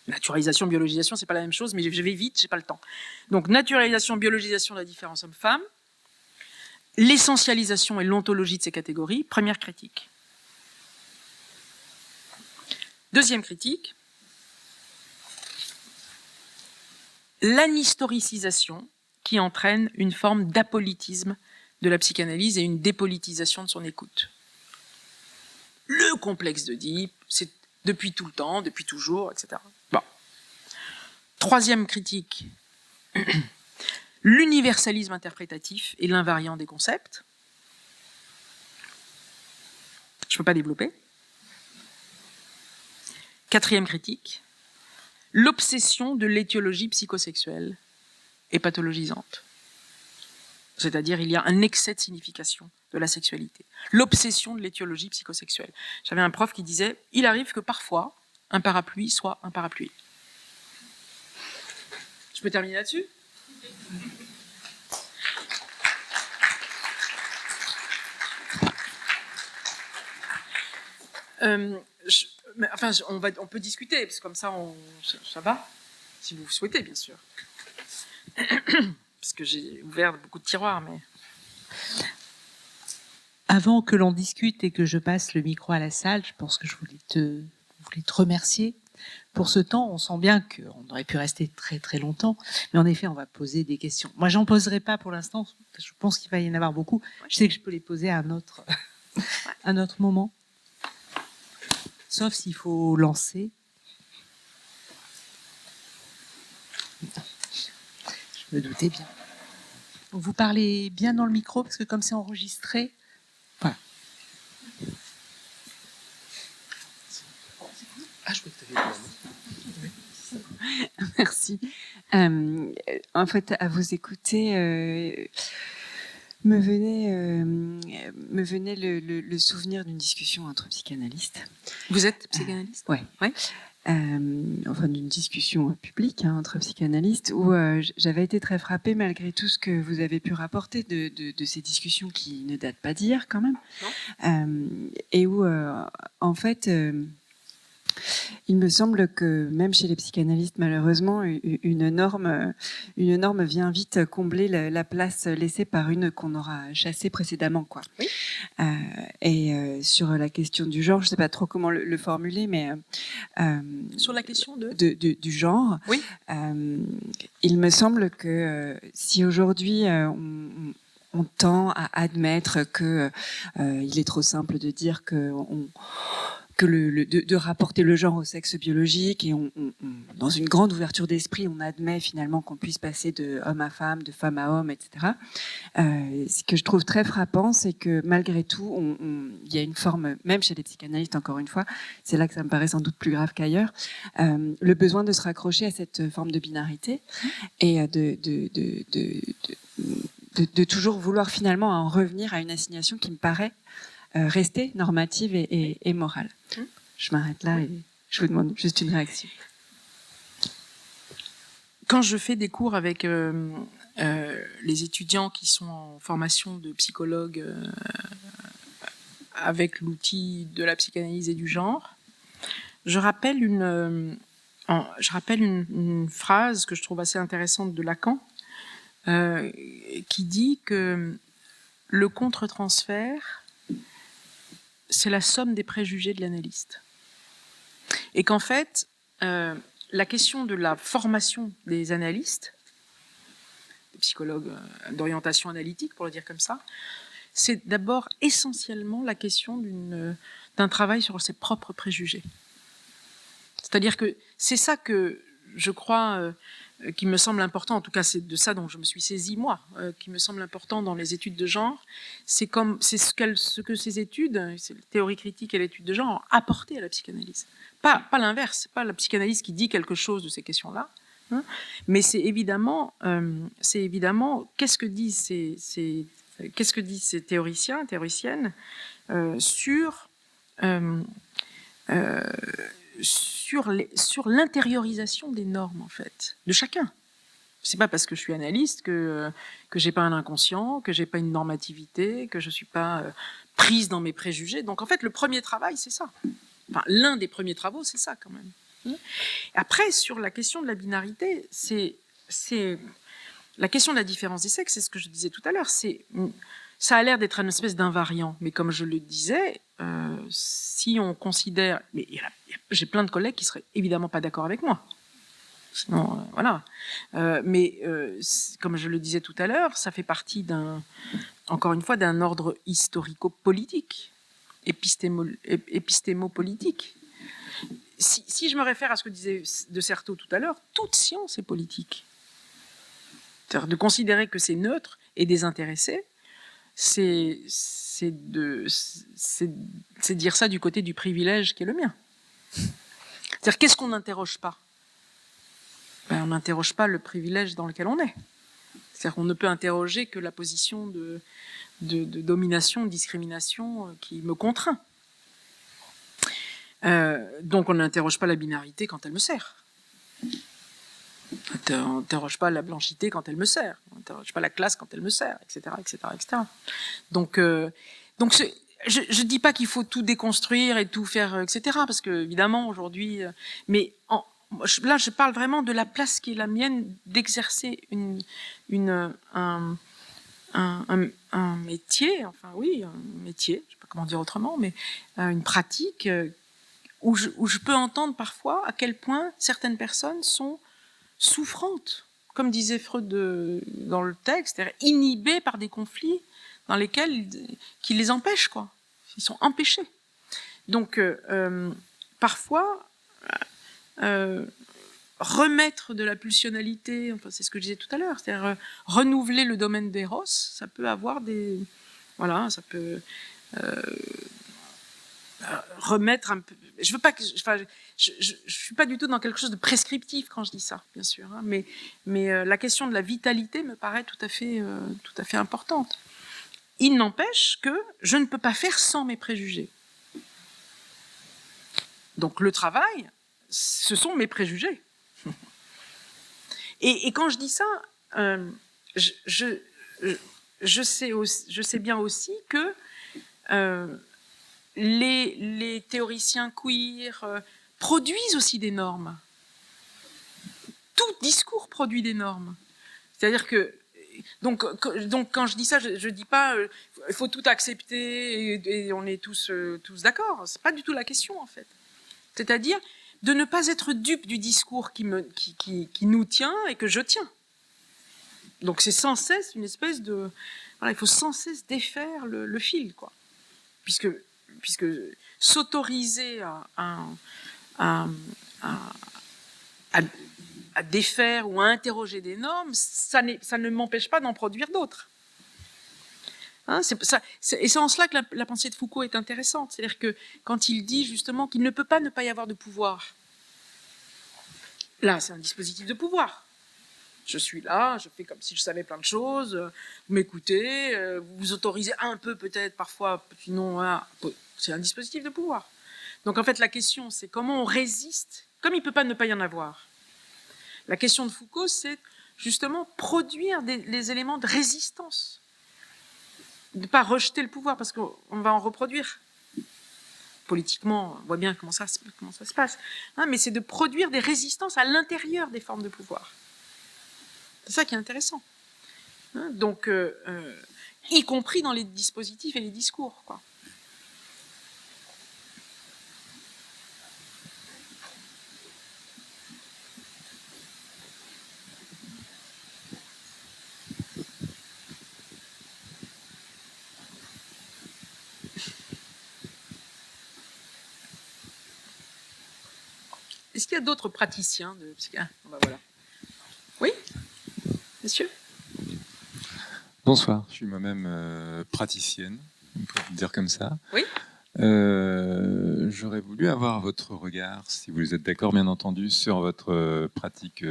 Naturalisation, biologisation, c'est pas la même chose, mais je vais vite, j'ai pas le temps. Donc, naturalisation, biologisation de la différence homme-femme, l'essentialisation et l'ontologie de ces catégories, première critique. Deuxième critique, l'anhistoricisation qui entraîne une forme d'apolitisme de la psychanalyse et une dépolitisation de son écoute. Le complexe d'Oedipe, c'est depuis tout le temps, depuis toujours, etc. Bon. Troisième critique, l'universalisme interprétatif et l'invariant des concepts. Je ne peux pas développer. 4e critique, l'obsession de l'étiologie psychosexuelle est pathologisante. C'est-à-dire, il y a un excès de signification de la sexualité. L'obsession de l'étiologie psychosexuelle. J'avais un prof qui disait, il arrive que parfois, un parapluie soit un parapluie. Je peux terminer là-dessus ? On peut discuter, parce que comme ça, ça va, si vous souhaitez, bien sûr. Parce que j'ai ouvert beaucoup de tiroirs, mais...
Avant que l'on discute et que je passe le micro à la salle, je pense que je voulais te remercier pour ce temps. On sent bien qu'on aurait pu rester très très longtemps, mais en effet, on va poser des questions. Moi, j'en poserai pas pour l'instant. Je pense qu'il va y en avoir beaucoup. Je sais que je peux les poser à un autre moment. Sauf s'il faut lancer. Je me doutais bien. Vous parlez bien dans le micro, parce que comme c'est enregistré, voilà.
Ah, je crois que tu avais dit.
Merci. En fait, à vous écouter, me venait le souvenir d'une discussion entre psychanalystes.
Vous êtes psychanalyste ?
Ouais. Enfin, d'une discussion publique entre psychanalystes où j'avais été très frappée malgré tout ce que vous avez pu rapporter de ces discussions qui ne datent pas d'hier quand même. Et où, en fait... il me semble que même chez les psychanalystes, malheureusement, une norme vient vite combler la place laissée par une qu'on aura chassée précédemment, quoi.
Oui.
Sur la question du genre, je ne sais pas trop comment le formuler, mais
sur la question
du genre,
oui.
Il me semble que si aujourd'hui on tend à admettre que il est trop simple de dire que de rapporter le genre au sexe biologique et dans une grande ouverture d'esprit, on admet finalement qu'on puisse passer de homme à femme, de femme à homme, etc. Ce que je trouve très frappant, c'est que malgré tout, il y a une forme, même chez les psychanalystes, encore une fois, c'est là que ça me paraît sans doute plus grave qu'ailleurs, le besoin de se raccrocher à cette forme de binarité et de toujours vouloir finalement en revenir à une assignation qui me paraît rester normative et morale. Je m'arrête là et je vous demande juste une réaction.
Quand je fais des cours avec les étudiants qui sont en formation de psychologue avec l'outil de la psychanalyse et du genre, je rappelle une phrase que je trouve assez intéressante de Lacan, qui dit que le contre-transfert, c'est la somme des préjugés de l'analyste. Et qu'en fait, la question de la formation des analystes, des psychologues d'orientation analytique, pour le dire comme ça, c'est d'abord essentiellement la question d'un travail sur ses propres préjugés. C'est-à-dire que c'est ça que je crois qui me semble important, en tout cas c'est de ça dont je me suis saisie moi, qui me semble important dans les études de genre, c'est ce que ces études, c'est la théorie critique et l'étude de genre, ont apporté à la psychanalyse. Pas l'inverse, c'est pas la psychanalyse qui dit quelque chose de ces questions-là, hein, mais c'est évidemment qu'est-ce que disent ces théoriciens, théoriciennes sur l'intériorisation des normes, en fait, de chacun. C'est pas parce que je suis analyste que j'ai pas un inconscient, que j'ai pas une normativité, que je suis pas prise dans mes préjugés. Donc en fait, le premier travail, c'est ça. Enfin, l'un des premiers travaux, c'est ça quand même. Après, sur la question de la binarité, c'est la question de la différence des sexes, c'est ce que je disais tout à l'heure. Ça a l'air d'être une espèce d'invariant, mais comme je le disais, si on considère, mais j'ai plein de collègues qui seraient évidemment pas d'accord avec moi. Sinon, voilà. Mais comme je le disais tout à l'heure, ça fait partie encore une fois, d'un ordre historico-politique, épistémo-politique. Si je me réfère à ce que disait de Certeau tout à l'heure, toute science est politique. C'est-à-dire de considérer que c'est neutre et désintéressé, c'est c'est dire ça du côté du privilège qui est le mien. C'est-à-dire, qu'est-ce qu'on n'interroge pas? On n'interroge pas le privilège dans lequel on est. C'est-à-dire qu'on ne peut interroger que la position de domination, de discrimination qui me contraint. Donc on n'interroge pas la binarité quand elle me sert. On n'interroge pas la blanchité quand elle me sert. On n'interroge pas la classe quand elle me sert, etc. etc., etc. Donc je ne dis pas qu'il faut tout déconstruire et tout faire, etc. Parce que, évidemment, aujourd'hui... mais là, je parle vraiment de la place qui est la mienne d'exercer un métier, enfin oui, un métier, je ne sais pas comment dire autrement, mais une pratique où je peux entendre parfois à quel point certaines personnes sont souffrantes, comme disait Freud dans le texte, c'est-à-dire inhibées par des conflits dans lesquels qui les empêchent, quoi. Ils sont empêchés. Donc parfois remettre de la pulsionalité, enfin c'est ce que je disais tout à l'heure, c'est-à-dire renouveler le domaine d'Eros, ça peut avoir des, voilà, ça peut remettre un peu. Je veux pas que, enfin, je suis pas du tout dans quelque chose de prescriptif quand je dis ça, bien sûr, hein, mais la question de la vitalité me paraît tout à fait importante. Il n'empêche que je ne peux pas faire sans mes préjugés. Donc le travail, ce sont mes préjugés. Et quand je dis ça, je sais bien aussi que les théoriciens queer produisent aussi des normes. Tout discours produit des normes. C'est-à-dire que donc quand je dis ça, je dis pas il faut tout accepter et on est tous d'accord. C'est pas du tout la question en fait. C'est-à-dire de ne pas être dupe du discours qui nous tient et que je tiens. Donc c'est sans cesse une espèce de... Voilà, il faut sans cesse défaire le fil, quoi. Puisque s'autoriser à défaire ou à interroger des normes, ça ne m'empêche pas d'en produire d'autres. Hein, et c'est en cela que la pensée de Foucault est intéressante. C'est-à-dire que quand il dit justement qu'il ne peut pas ne pas y avoir de pouvoir, là c'est un dispositif de pouvoir. Je suis là, je fais comme si je savais plein de choses, vous m'écoutez, vous vous autorisez un peu peut-être parfois, sinon voilà, c'est un dispositif de pouvoir. Donc en fait la question c'est comment on résiste, comme il ne peut pas ne pas y en avoir. La question de Foucault c'est justement produire les éléments de résistance. De ne pas rejeter le pouvoir, parce qu'on va en reproduire. Politiquement, on voit bien comment ça se passe. Hein, mais c'est de produire des résistances à l'intérieur des formes de pouvoir. C'est ça qui est intéressant. Hein, donc, y compris dans les dispositifs et les discours, quoi. Est-ce qu'il y a d'autres praticiens de psychiatrie? Ben voilà. Oui, monsieur?
Bonsoir, je suis moi-même praticienne, on peut le dire comme ça.
Oui.
J'aurais voulu avoir votre regard, si vous êtes d'accord bien entendu, sur votre pratique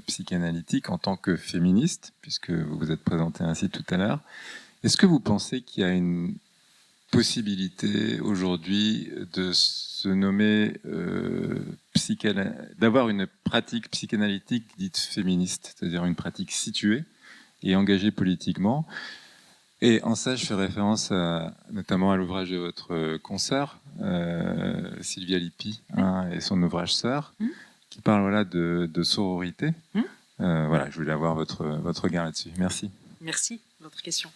psychanalytique en tant que féministe, puisque vous vous êtes présenté ainsi tout à l'heure. Est-ce que vous pensez qu'il y a une possibilité aujourd'hui de se nommer, d'avoir une pratique psychanalytique dite féministe, c'est-à-dire une pratique située et engagée politiquement? Et en ça, je fais référence notamment à l'ouvrage de votre consoeur, Sylvia Lippi, hein, et son ouvrage Sœur, qui parle voilà, de sororité. Voilà, je voulais avoir votre regard là-dessus. Merci.
Merci de votre question.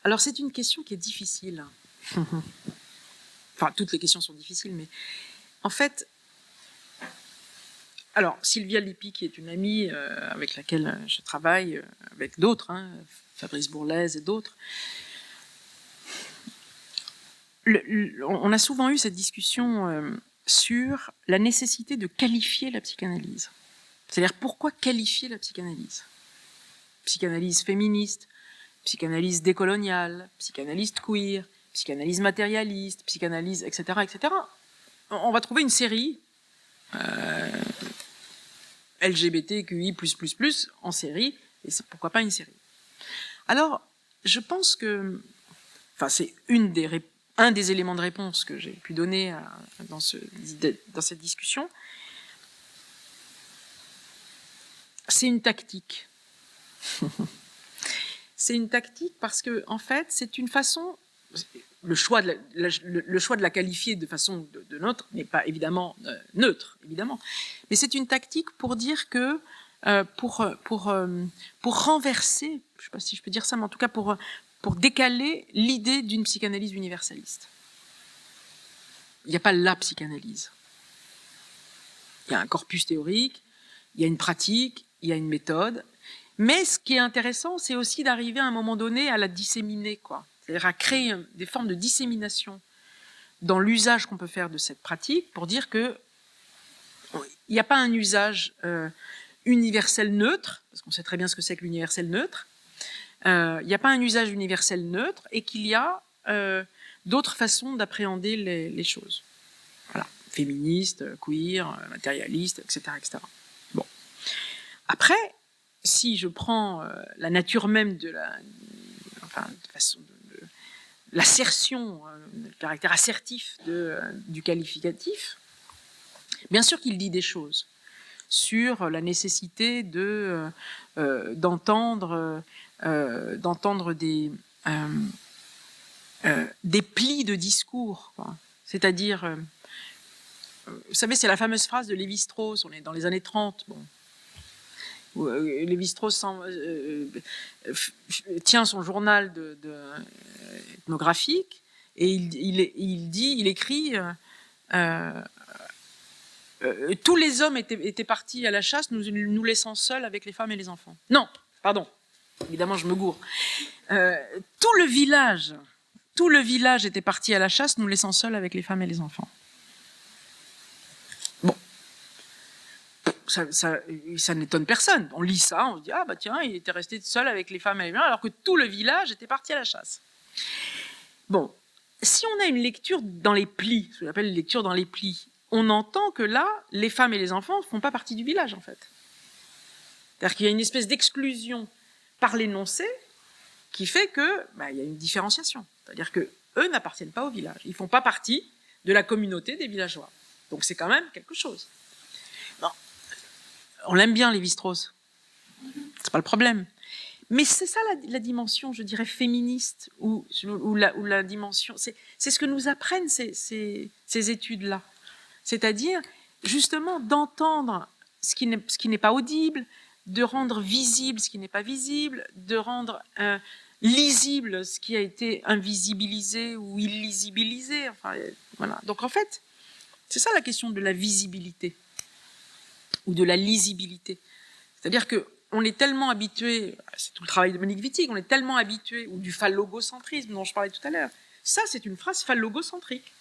Alors, c'est une question qui est difficile. Enfin, toutes les questions sont difficiles, mais en fait, alors, Sylvia Lippi, qui est une amie avec laquelle je travaille, avec d'autres, hein, Fabrice Bourlaise et d'autres, on a souvent eu cette discussion sur la nécessité de qualifier la psychanalyse. C'est-à-dire, pourquoi qualifier la psychanalyse? Psychanalyse féministe, psychanalyse décoloniale, psychanalyse queer, psychanalyse matérialiste, psychanalyse, etc., etc. On va trouver une série LGBTQI++, en série, et pourquoi pas une série. Alors, je pense que, enfin, c'est un des éléments de réponse que j'ai pu donner dans cette discussion. C'est une tactique. C'est une tactique parce que, en fait, c'est une façon. Le choix de la qualifier de façon de neutre n'est pas évidemment neutre, évidemment, mais c'est une tactique pour dire que pour renverser, je ne sais pas si je peux dire ça, mais en tout cas pour décaler l'idée d'une psychanalyse universaliste. Il n'y a pas la psychanalyse. Il y a un corpus théorique, il y a une pratique, il y a une méthode. Mais ce qui est intéressant, c'est aussi d'arriver à un moment donné à la disséminer, quoi. C'est-à-dire à créer des formes de dissémination dans l'usage qu'on peut faire de cette pratique pour dire que il n'y a pas un usage universel neutre, parce qu'on sait très bien ce que c'est que l'universel neutre. Il n'y a pas un usage universel neutre et qu'il y a d'autres façons d'appréhender les choses. Voilà, féministe, queer, matérialiste, etc., etc. Bon. Après, si je prends la nature même de l'assertion, le caractère assertif du qualificatif, bien sûr qu'il dit des choses sur la nécessité d'entendre des plis de discours, quoi. C'est-à-dire, vous savez, c'est la fameuse phrase de Lévi-Strauss, on est dans les années 30, bon. Lévi-Strauss tient son journal ethnographique et il écrit tous les hommes étaient partis à la chasse, nous laissant seuls avec les femmes et les enfants. Non, pardon, évidemment je me gourre. Tout le village était parti à la chasse, nous laissant seuls avec les femmes et les enfants. Bon. Ça n'étonne personne. On lit ça, on se dit ah bah tiens, il était resté seul avec les femmes et les enfants, alors que tout le village était parti à la chasse. Bon, si on a une lecture dans les plis, ce que j'appelle une lecture dans les plis, on entend que là, les femmes et les enfants ne font pas partie du village en fait. C'est-à-dire qu'il y a une espèce d'exclusion par l'énoncé qui fait que il y a une différenciation. C'est-à-dire que eux n'appartiennent pas au village, ils font pas partie de la communauté des villageois. Donc c'est quand même quelque chose. On l'aime bien, Lévi-Strauss. C'est pas le problème. Mais c'est ça la dimension, je dirais, féministe, ou la dimension... C'est ce que nous apprennent ces études-là. C'est-à-dire, justement, d'entendre ce qui n'est pas audible, de rendre visible ce qui n'est pas visible, de rendre lisible ce qui a été invisibilisé ou illisibilisé. Enfin, voilà. Donc, en fait, c'est ça la question de la visibilité ou de la lisibilité. C'est-à-dire qu'on est tellement habitué, c'est tout le travail de Monique Wittig, on est tellement habitué, ou du phallogocentrisme dont je parlais tout à l'heure. Ça, c'est une phrase phallogocentrique.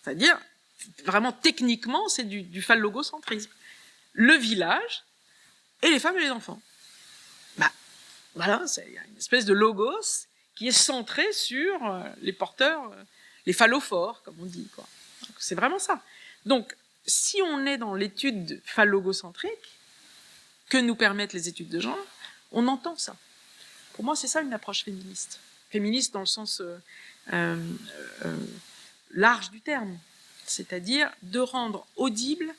C'est-à-dire, vraiment techniquement, c'est du phallogocentrisme. Le village et les femmes et les enfants. Voilà, il y a une espèce de logos qui est centré sur les porteurs, les phallophores, comme on dit, quoi. C'est vraiment ça. Donc, si on est dans l'étude phallogocentrique que nous permettent les études de genre, on entend ça. Pour moi, c'est ça une approche féministe. Féministe dans le sens large du terme, c'est-à-dire de rendre audible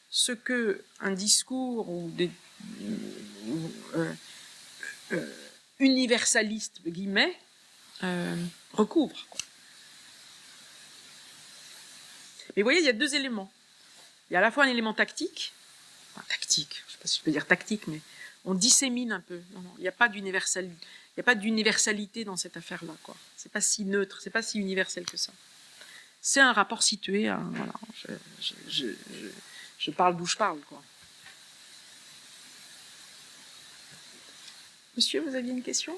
ce que un discours ou universaliste, guillemets, recouvre. Mais vous voyez, il y a deux éléments. Il y a à la fois un élément tactique, je ne sais pas si je peux dire tactique, mais on dissémine un peu. Non, il n'y a pas d'universalité dans cette affaire-là, quoi. C'est pas si neutre, c'est pas si universel que ça. C'est un rapport situé. Voilà, je parle d'où je parle, quoi. Monsieur, vous aviez une question ?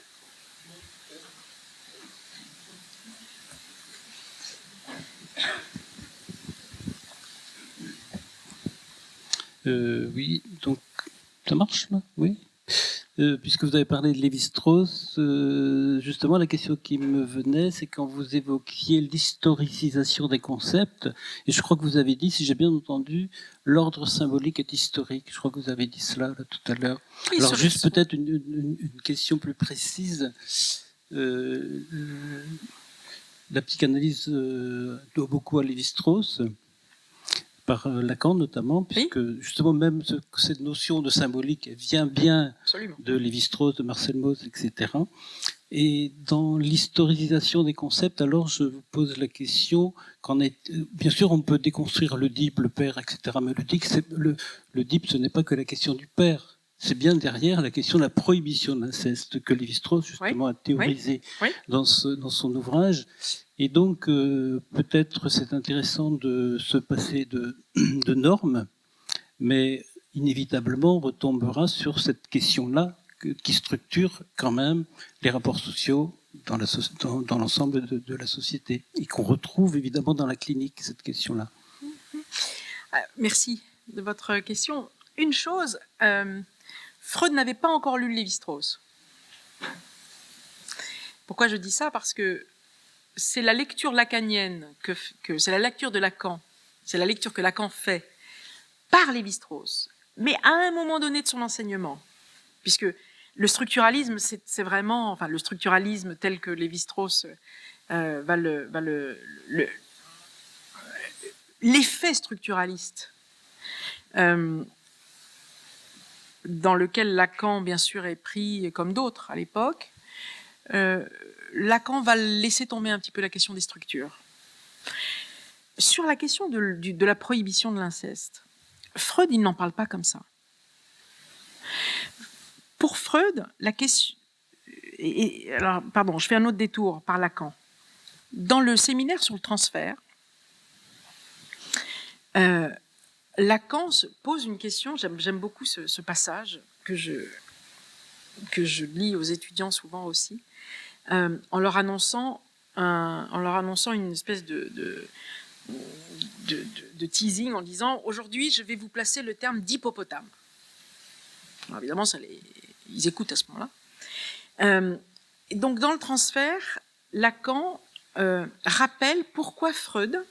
Oui, donc ça marche là ? Oui. puisque vous avez parlé de Lévi-Strauss, justement la question qui me venait, c'est quand vous évoquiez l'historicisation des concepts, et je crois que vous avez dit, si j'ai bien entendu, l'ordre symbolique est historique. Je crois que vous avez dit cela là, tout à l'heure.
Oui,
Alors
sur-
juste peut-être une question plus précise. La psychanalyse doit beaucoup à Lévi-Strauss, par Lacan notamment, puisque justement même cette notion de symbolique elle vient bien
Absolument.
de Lévi-Strauss, de Marcel Mauss, etc. Et dans l'historisation des concepts, alors je vous pose la question, bien sûr on peut déconstruire l'Oedipe, le père, etc. Mais l'Oedipe, ce n'est pas que la question du père. C'est bien derrière la question de la prohibition de l'inceste que Lévi-Strauss justement a théorisé dans son ouvrage. Et donc, peut-être c'est intéressant de se passer de normes, mais inévitablement on retombera sur cette question-là qui structure quand même les rapports sociaux dans l'ensemble de la société et qu'on retrouve évidemment dans la clinique, cette question-là.
Merci de votre question. Une chose, Freud n'avait pas encore lu Lévi-Strauss. Pourquoi je dis ça? Parce que c'est la lecture lacanienne, c'est la lecture de Lacan, c'est la lecture que Lacan fait par Lévi-Strauss, mais à un moment donné de son enseignement, puisque le structuralisme, c'est vraiment, enfin le structuralisme tel que Lévi-Strauss l'effet structuraliste dans lequel Lacan, bien sûr, est pris comme d'autres à l'époque, Lacan va laisser tomber un petit peu la question des structures. Sur la question de la prohibition de l'inceste, Freud, il n'en parle pas comme ça. Pour Freud, la question... alors, pardon, je fais un autre détour par Lacan. Dans le séminaire sur le transfert, Lacan se pose une question, j'aime beaucoup ce passage que je lis aux étudiants souvent aussi, en leur annonçant une espèce de teasing en disant « Aujourd'hui, je vais vous placer le terme d'hippopotame ». Évidemment, ils écoutent à ce moment-là. Et donc, dans le transfert, Lacan rappelle pourquoi Freud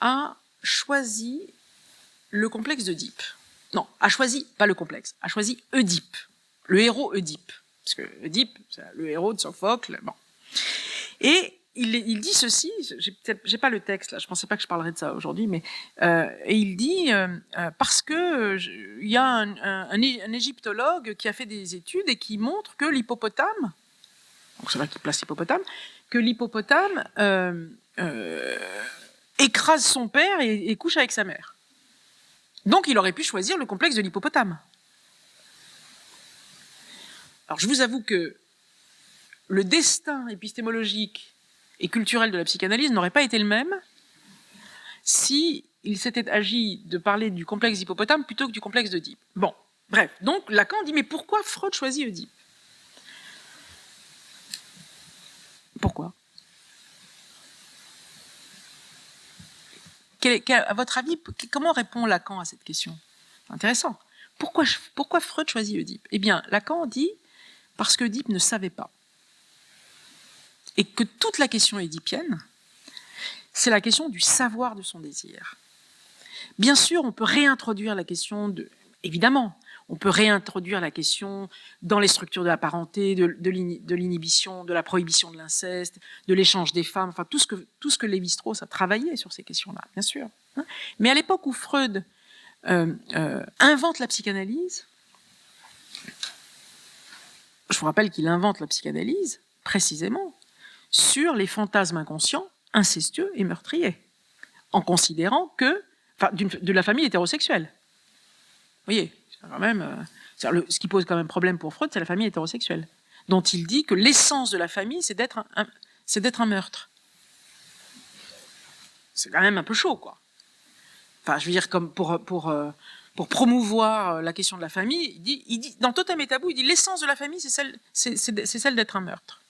a choisi le complexe d'Œdipe. Non, a choisi, pas le complexe, a choisi Œdipe, le héros Œdipe. Parce que Œdipe, c'est le héros de Sophocle. Bon. Et il dit ceci, j'ai pas le texte là, je pensais pas que je parlerais de ça aujourd'hui, mais et il dit parce que il y a un égyptologue qui a fait des études et qui montre que l'hippopotame, donc c'est vrai qu'il place l'hippopotame, que l'hippopotame écrase son père et couche avec sa mère. Donc il aurait pu choisir le complexe de l'hippopotame. Alors je vous avoue que le destin épistémologique et culturel de la psychanalyse n'aurait pas été le même si il s'était agi de parler du complexe d'hippopotame plutôt que du complexe d'Œdipe. Bon, bref. Donc Lacan dit, mais pourquoi Freud choisit Œdipe? Pourquoi? À votre avis, comment répond Lacan à cette question? Intéressant. Pourquoi Freud choisit Œdipe? Eh bien, Lacan dit, parce qu'Œdipe ne savait pas. Et que toute la question édipienne, c'est la question du savoir de son désir. Bien sûr, on peut réintroduire la question évidemment, on peut réintroduire la question dans les structures de la parenté, de l'inhibition, de la prohibition de l'inceste, de l'échange des femmes, enfin tout ce que Lévi-Strauss a travaillé sur ces questions-là, bien sûr. Mais à l'époque où Freud invente la psychanalyse, je vous rappelle qu'il invente la psychanalyse précisément sur les fantasmes inconscients, incestueux et meurtriers, en considérant que, de la famille hétérosexuelle. Vous voyez, quand même, ce qui pose quand même problème pour Freud, c'est la famille hétérosexuelle, dont il dit que l'essence de la famille, c'est d'être un meurtre. C'est quand même un peu chaud, quoi. Enfin, je veux dire, comme pour promouvoir la question de la famille, il dit dans Totem et Tabou, il dit l'essence de la famille, c'est celle d'être un meurtre.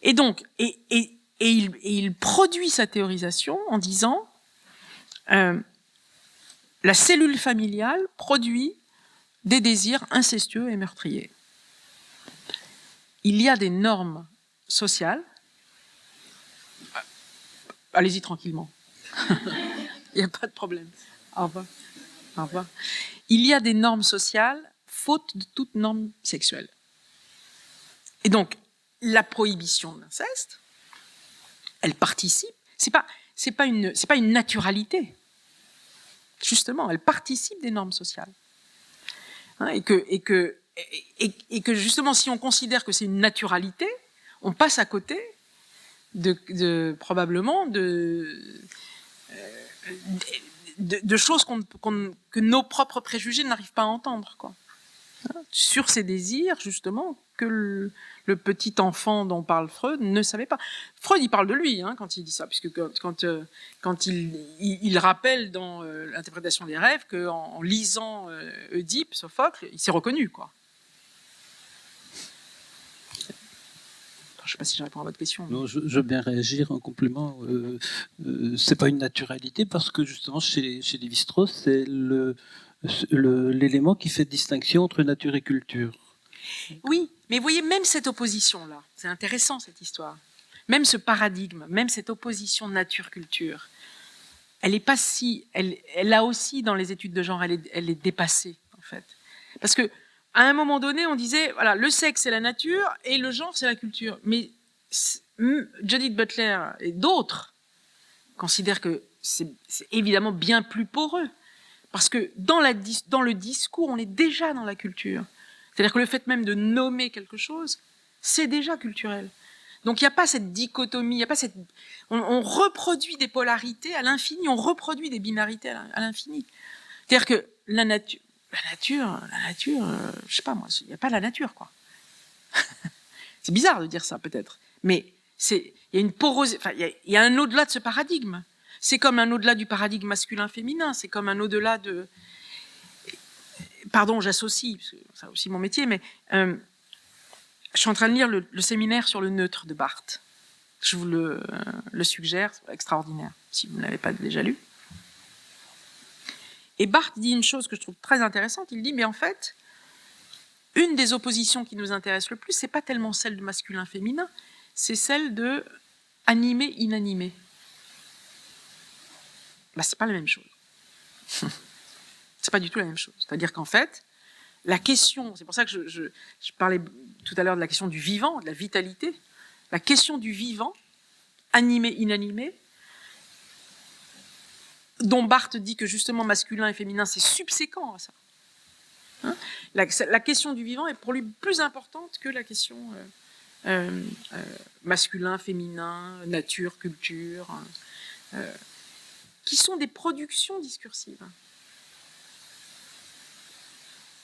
Et donc, il produit sa théorisation en disant la cellule familiale produit des désirs incestueux et meurtriers. Il y a des normes sociales. Allez-y tranquillement. Il n'y a pas de problème. Au revoir. Au revoir. Il y a des normes sociales faute de toute norme sexuelle. Et donc, la prohibition de l'inceste, elle participe. C'est pas une naturalité. Justement, elle participe des normes sociales. Hein, et que justement, si on considère que c'est une naturalité, on passe à côté probablement de choses que nos propres préjugés n'arrivent pas à entendre, quoi. Sur ces désirs, justement, que le petit enfant dont parle Freud ne savait pas. Freud, il parle de lui quand il dit ça, puisque quand il rappelle dans l'interprétation des rêves qu'en lisant Oedipe, Sophocle, il s'est reconnu, quoi. Je ne sais pas si je réponds à votre question.
Non, je veux bien réagir en complément. C'est pas une naturalité parce que justement chez Lévi-Strauss, c'est l'élément qui fait distinction entre nature et culture.
Oui, mais vous voyez, même cette opposition-là, c'est intéressant cette histoire, même ce paradigme, même cette opposition nature-culture, elle est pas si, elle a aussi dans les études de genre, elle est dépassée en fait, parce que à un moment donné, on disait voilà, le sexe c'est la nature et le genre c'est la culture, mais Judith Butler et d'autres considèrent que c'est évidemment bien plus poreux, parce que dans le discours, on est déjà dans la culture. C'est-à-dire que le fait même de nommer quelque chose, c'est déjà culturel. Donc il n'y a pas cette dichotomie, il y a pas on reproduit des polarités à l'infini, on reproduit des binarités à l'infini. C'est-à-dire que la nature, je sais pas moi, il n'y a pas la nature, quoi. C'est bizarre de dire ça peut-être, mais il y a une porosité, enfin, il y a un au-delà de ce paradigme. C'est comme un au-delà du paradigme masculin-féminin, c'est comme un au-delà de... Pardon, j'associe, parce que c'est aussi mon métier, mais je suis en train de lire le séminaire sur le neutre de Barthes. Je vous le suggère, c'est extraordinaire, si vous ne l'avez pas déjà lu. Et Barthes dit une chose que je trouve très intéressante, il dit, mais en fait, une des oppositions qui nous intéresse le plus, c'est pas tellement celle de masculin-féminin, c'est celle de animé-inanimé. Bah, c'est pas la même chose. C'est pas du tout la même chose. C'est-à-dire qu'en fait, la question, c'est pour ça que je parlais tout à l'heure de la question du vivant, de la vitalité, la question du vivant, animé, inanimé, dont Barthes dit que justement masculin et féminin, c'est subséquent à ça. Hein, la question du vivant est pour lui plus importante que la question masculin, féminin, nature, culture, qui sont des productions discursives.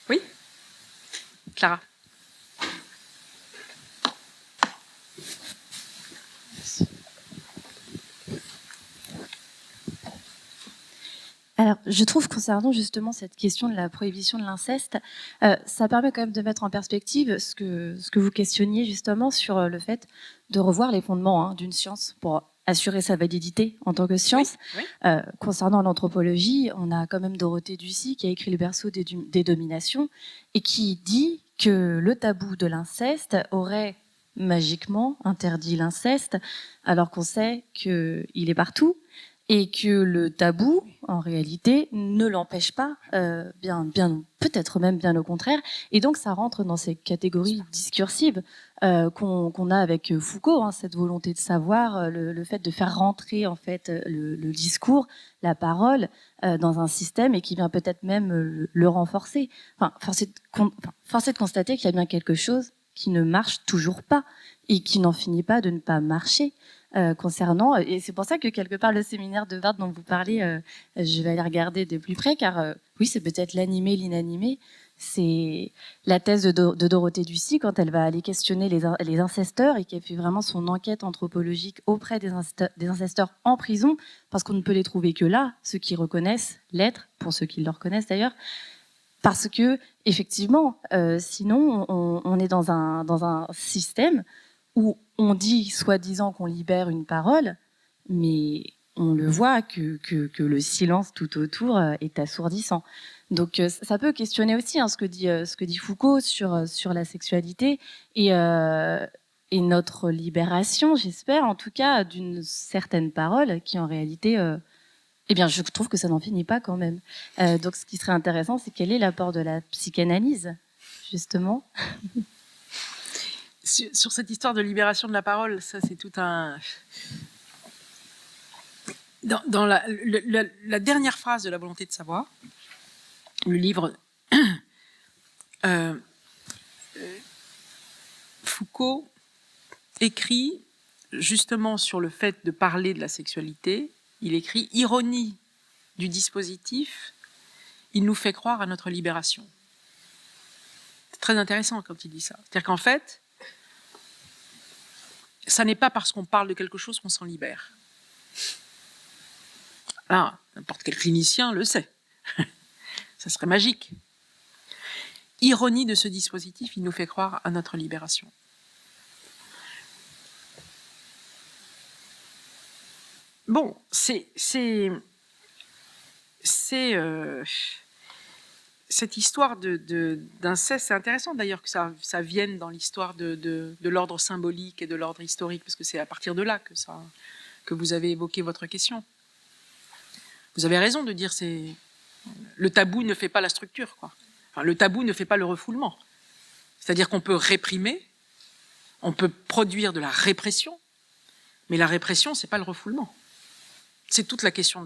Oui, Clara.
Alors, je trouve concernant justement cette question de la prohibition de l'inceste, ça permet quand même de mettre en perspective ce que vous questionniez justement sur le fait de revoir les fondements d'une science pour assurer sa validité en tant que science.
Oui, oui.
Concernant l'anthropologie, on a quand même Dorothée Ducy qui a écrit Le berceau des dominations et qui dit que le tabou de l'inceste aurait magiquement interdit l'inceste, alors qu'on sait qu'il est partout et que le tabou, en réalité, ne l'empêche pas, bien, peut-être même bien au contraire. Et donc, ça rentre dans ces catégories discursives qu'on a avec Foucault, cette volonté de savoir, le fait de faire rentrer en fait le discours, la parole dans un système et qui vient peut-être même le renforcer. Force est de constater qu'il y a bien quelque chose qui ne marche toujours pas et qui n'en finit pas de ne pas marcher. Concernant, et c'est pour ça que quelque part le séminaire de Barthes dont vous parlez, je vais aller regarder de plus près, car oui, c'est peut-être l'animé, l'inanimé. C'est la thèse de Dorothée Ducy quand elle va aller questionner les incesteurs et qu'elle fait vraiment son enquête anthropologique auprès des incesteurs en prison, parce qu'on ne peut les trouver que là, ceux qui reconnaissent l'être, pour ceux qui le reconnaissent d'ailleurs, parce que effectivement, sinon on est dans un système où on dit soi-disant qu'on libère une parole, mais on le voit que le silence tout autour est assourdissant. Donc ça peut questionner aussi ce que dit Foucault sur la sexualité et notre libération, j'espère, en tout cas, d'une certaine parole qui en réalité, eh bien, je trouve que ça n'en finit pas quand même. Donc ce qui serait intéressant, c'est quel est l'apport de la psychanalyse, justement.
Sur cette histoire de libération de la parole, ça c'est tout un... Dans la dernière phrase de La volonté de savoir, le livre, Foucault écrit justement sur le fait de parler de la sexualité. Il écrit « Ironie du dispositif, il nous fait croire à notre libération ». C'est très intéressant quand il dit ça. C'est-à-dire qu'en fait, ça n'est pas parce qu'on parle de quelque chose qu'on s'en libère. Alors, n'importe quel clinicien le sait. Ça serait magique. Ironie de ce dispositif, il nous fait croire à notre libération. Bon, cette histoire d'inceste, c'est intéressant d'ailleurs que ça vienne dans l'histoire de l'ordre symbolique et de l'ordre historique, parce que c'est à partir de là que vous avez évoqué votre question. Vous avez raison de dire le tabou ne fait pas la structure, quoi. Enfin, le tabou ne fait pas le refoulement. C'est-à-dire qu'on peut réprimer, on peut produire de la répression, mais la répression, c'est pas le refoulement. C'est toute la question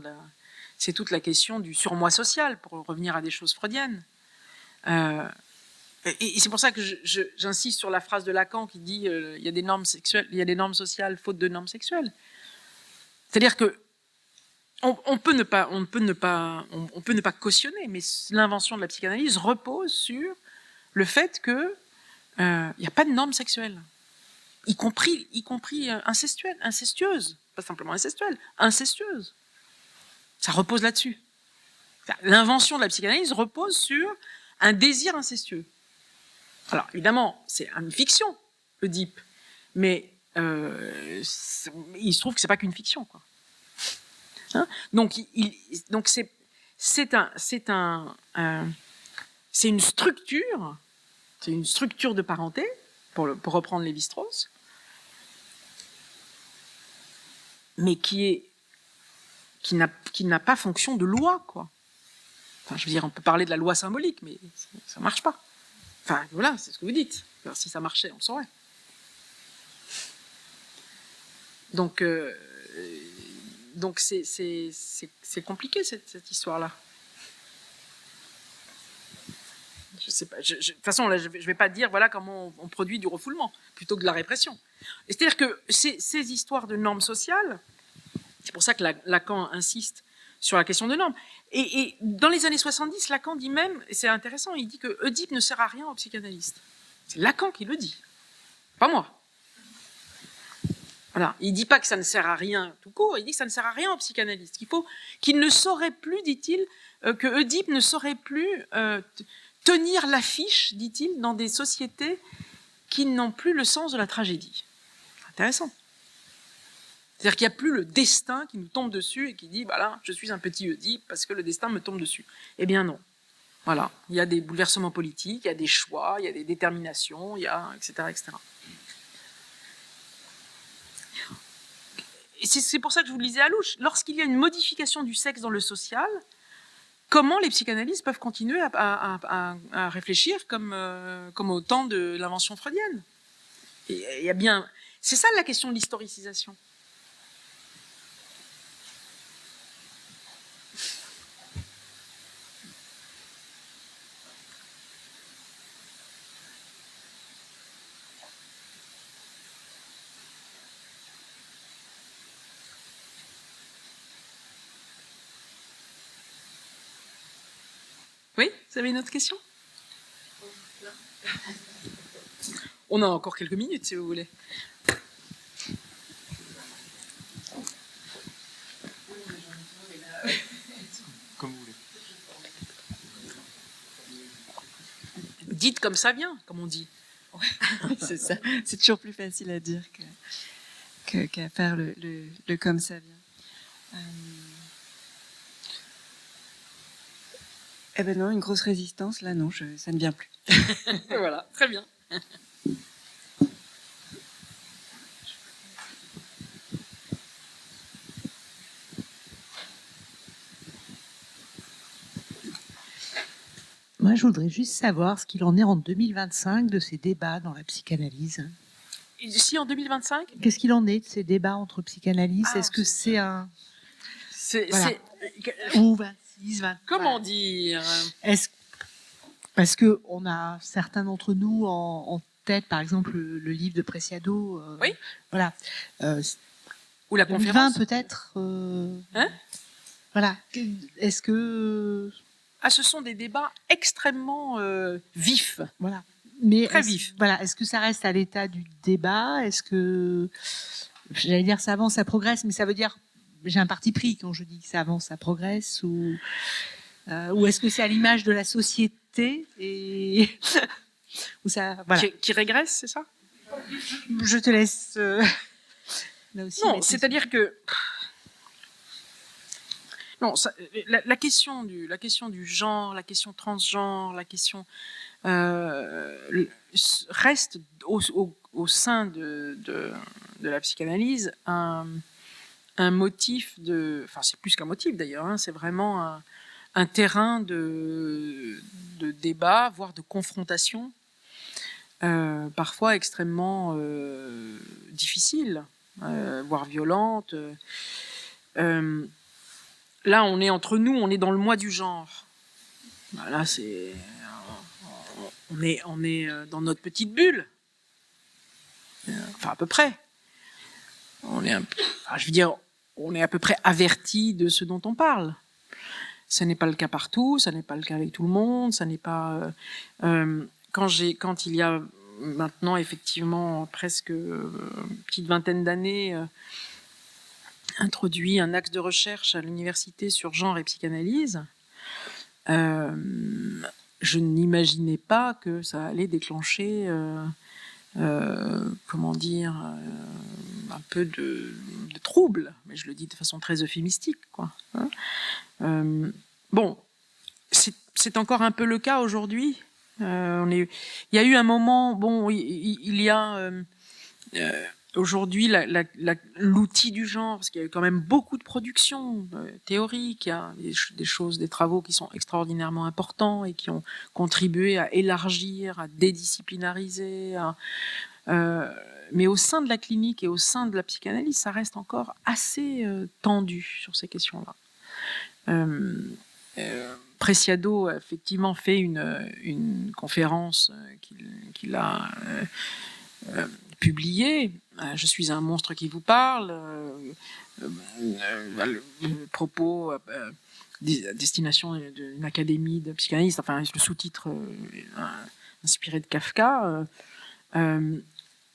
du surmoi social, pour revenir à des choses freudiennes. Et c'est pour ça que j'insiste sur la phrase de Lacan qui dit il y a des normes sexuelles, il y a des normes sociales faute de normes sexuelles. C'est-à-dire que on peut ne pas cautionner, mais l'invention de la psychanalyse repose sur le fait que il n'y a pas de normes sexuelles, y compris incestueuses, pas simplement incestuelles, incestueuses. Ça repose là-dessus. L'invention de la psychanalyse repose sur un désir incestueux. Alors, évidemment, c'est une fiction, Oedipe, mais il se trouve que c'est pas qu'une fiction, quoi. Hein, donc c'est une structure de parenté, pour reprendre Lévi-Strauss, mais qui n'a pas fonction de loi, quoi. Enfin, je veux dire, on peut parler de la loi symbolique, mais ça ne marche pas. Enfin, voilà, c'est ce que vous dites. Alors, si ça marchait, on le saurait. Donc c'est compliqué, cette histoire-là. Je sais pas. De toute façon, là, je ne vais pas dire voilà comment on produit du refoulement, plutôt que de la répression. C'est-à-dire que ces histoires de normes sociales, c'est pour ça que Lacan insiste sur la question de normes. Et dans les années 70, Lacan dit même, et c'est intéressant, il dit que Oedipe ne sert à rien aux psychanalystes. C'est Lacan qui le dit, pas moi. Voilà. Il ne dit pas que ça ne sert à rien tout court, il dit que ça ne sert à rien aux psychanalystes. Qu'il ne saurait plus, dit-il, que Oedipe ne saurait plus tenir l'affiche, dit-il, dans des sociétés qui n'ont plus le sens de la tragédie. Intéressant. C'est-à-dire qu'il n'y a plus le destin qui nous tombe dessus et qui dit, bah là, je suis un petit Oedipe parce que le destin me tombe dessus. Eh bien non. Voilà. Il y a des bouleversements politiques, il y a des choix, il y a des déterminations, il y a etc. etc. Et c'est pour ça que je vous le disais à Louche, lorsqu'il y a une modification du sexe dans le social, comment les psychanalystes peuvent continuer à réfléchir comme au temps de l'invention freudienne? Et il y a bien, c'est ça la question de l'historicisation. Oui, vous avez une autre question? On a encore quelques minutes, si vous voulez.
Comme vous voulez.
Dites comme ça vient, comme on dit.
C'est ça. C'est toujours plus facile à dire qu'à faire le comme ça vient. Eh ben non, une grosse résistance, là non, ça ne vient plus.
Voilà, très bien.
Moi, je voudrais juste savoir ce qu'il en est en 2025 de ces débats dans la psychanalyse.
Et si en 2025,
Qu'est-ce qu'il en est de ces débats entre psychanalystes?
Ah,
Est-ce que c'est un... Voilà.
c'est
Ou 26, 20...
comment
voilà.
dire
Est-ce... Parce qu'on a certains d'entre nous en tête, par exemple, le livre de Preciado.
Oui.
Voilà.
ou la
2020
conférence
peut-être.
Hein
Voilà. Est-ce que...
Ah, ce sont des débats extrêmement vifs.
Voilà. Mais
Très vif.
Voilà. Est-ce que ça reste à l'état du débat? Est-ce que, j'allais dire, ça avance, ça progresse, mais ça veut dire, j'ai un parti pris quand je dis que ça avance, ça progresse, ou est-ce que c'est à l'image de la société et ou ça, voilà.
Qui régresse, c'est ça?
Je te laisse. Là aussi.
Non, c'est-à-dire que non, la question du genre, la question transgenre, la question reste au sein de la psychanalyse un motif de, enfin c'est plus qu'un motif d'ailleurs, hein, c'est vraiment un terrain de débat, voire de confrontation, parfois extrêmement difficile, voire violente. Là, on est entre nous, on est dans le mois du genre. Là, on est dans notre petite bulle. Enfin, à peu près. On est à peu près averti de ce dont on parle. Ce n'est pas le cas partout, ça n'est pas le cas avec tout le monde, ça n'est pas. Quand il y a maintenant effectivement presque une petite vingtaine d'années, introduit un axe de recherche à l'université sur genre et psychanalyse, je n'imaginais pas que ça allait déclencher, comment dire, un peu de trouble, mais je le dis de façon très euphémistique, quoi. Bon, c'est encore un peu le cas aujourd'hui. Il y a eu un moment, bon, il y a aujourd'hui l'outil du genre, parce qu'il y a eu quand même beaucoup de production théorique, il y a des travaux qui sont extraordinairement importants et qui ont contribué à élargir, à dédisciplinariser, mais au sein de la clinique et au sein de la psychanalyse, ça reste encore assez tendu sur ces questions-là. Preciado a effectivement fait une conférence qu'il a publiée. Je suis un monstre qui vous parle. Le propos à destination d'une académie de psychanalystes, enfin le sous-titre inspiré de Kafka.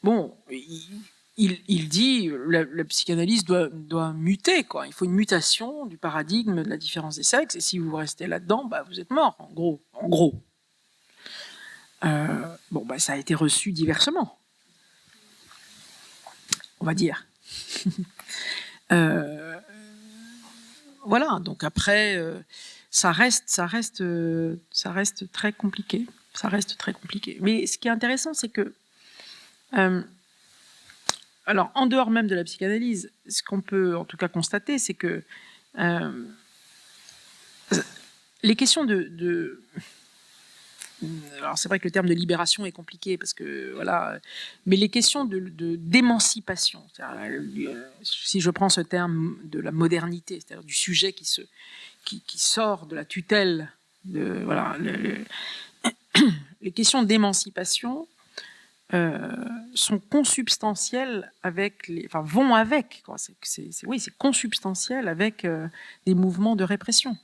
Bon, il dit la psychanalyse doit muter, quoi. Il faut une mutation du paradigme de la différence des sexes, et si vous restez là-dedans, bah, vous êtes mort, en gros. Bon, bah, ça a été reçu diversement, on va dire. Voilà, donc après, ça reste très compliqué. Ça reste très compliqué. Mais ce qui est intéressant, c'est que alors, en dehors même de la psychanalyse, ce qu'on peut en tout cas constater, c'est que les questions alors c'est vrai que le terme de libération est compliqué parce que voilà, mais les questions d'émancipation, si je prends ce terme de la modernité, c'est-à-dire du sujet qui sort de la tutelle, voilà, les questions d'émancipation sont consubstantielles avec vont avec, quoi. C'est consubstantiel avec des mouvements de répression.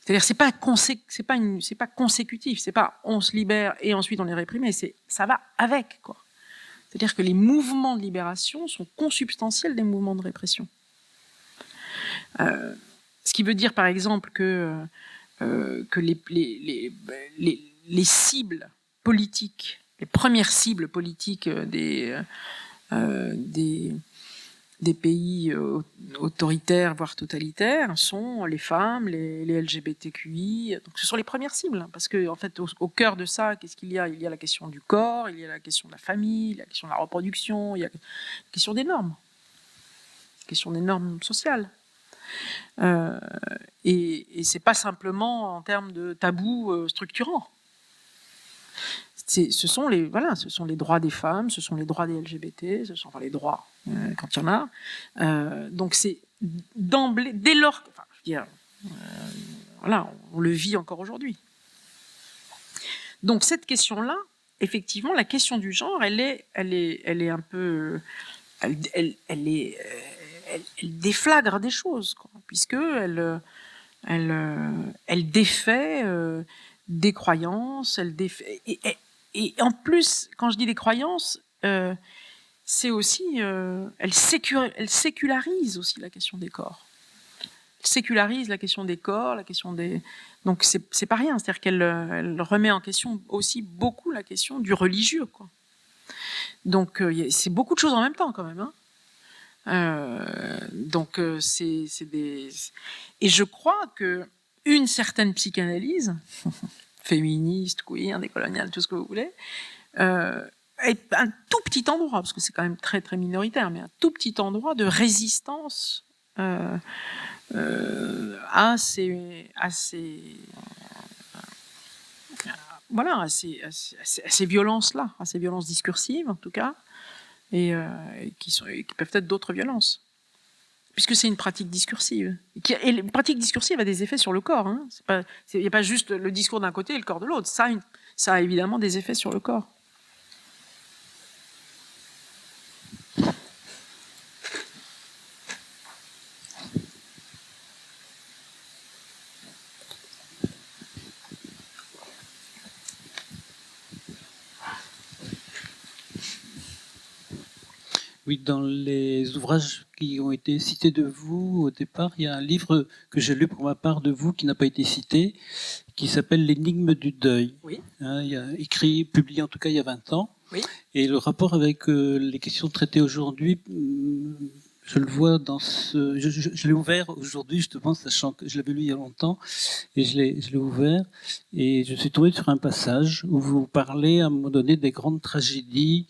C'est-à-dire c'est pas consécutif, c'est pas on se libère et ensuite on est réprimé, ça va avec, quoi. C'est-à-dire que les mouvements de libération sont consubstantiels des mouvements de répression. Ce qui veut dire par exemple que les cibles politiques, les premières cibles politiques des des pays autoritaires, voire totalitaires, sont les femmes, les LGBTQI. Donc ce sont les premières cibles, hein, parce que en fait, au cœur de ça, qu'est-ce qu'il y a? Il y a la question du corps, il y a la question de la famille, la question de la reproduction, il y a la question des normes, la question des normes sociales. Et c'est pas simplement en termes de tabous structurants. Ce sont les droits des femmes, ce sont les droits des LGBT, ce sont les droits quand il y en a. Donc c'est d'emblée, dès lors, enfin, je veux dire, on le vit encore aujourd'hui. Donc cette question-là, effectivement, la question du genre, elle est un peu, elle déflagre des choses, quoi, puisque elle défait des croyances, elle défait. Et en plus, quand je dis des croyances, c'est aussi, elle sécularise aussi la question des corps. Elle sécularise la question des corps, la question des. Donc c'est pas rien, c'est-à-dire qu'elle elle remet en question aussi beaucoup la question du religieux, quoi. Donc c'est beaucoup de choses en même temps quand même, hein. Donc c'est des. Et je crois que une certaine psychanalyse féministe, queer, décoloniale, tout ce que vous voulez, est un tout petit endroit, parce que c'est quand même très très minoritaire, mais un tout petit endroit de résistance à ces violences-là, à ces violences discursives en tout cas, et qui peuvent être d'autres violences. Puisque c'est une pratique discursive. Et la pratique discursive a des effets sur le corps. Hein. Il n'y a pas juste le discours d'un côté et le corps de l'autre. Ça a évidemment des effets sur le corps.
Oui, dans les ouvrages qui ont été cités de vous au départ, il y a un livre que j'ai lu pour ma part de vous qui n'a pas été cité, qui s'appelle L'énigme du deuil.
Oui.
Il y a écrit, publié en tout cas il y a 20 ans.
Oui.
Et le rapport avec les questions traitées aujourd'hui, je le vois dans ce. Je l'ai ouvert aujourd'hui, justement, sachant que je l'avais lu il y a longtemps, et je l'ai ouvert, et je suis tombé sur un passage où vous parlez à un moment donné des grandes tragédies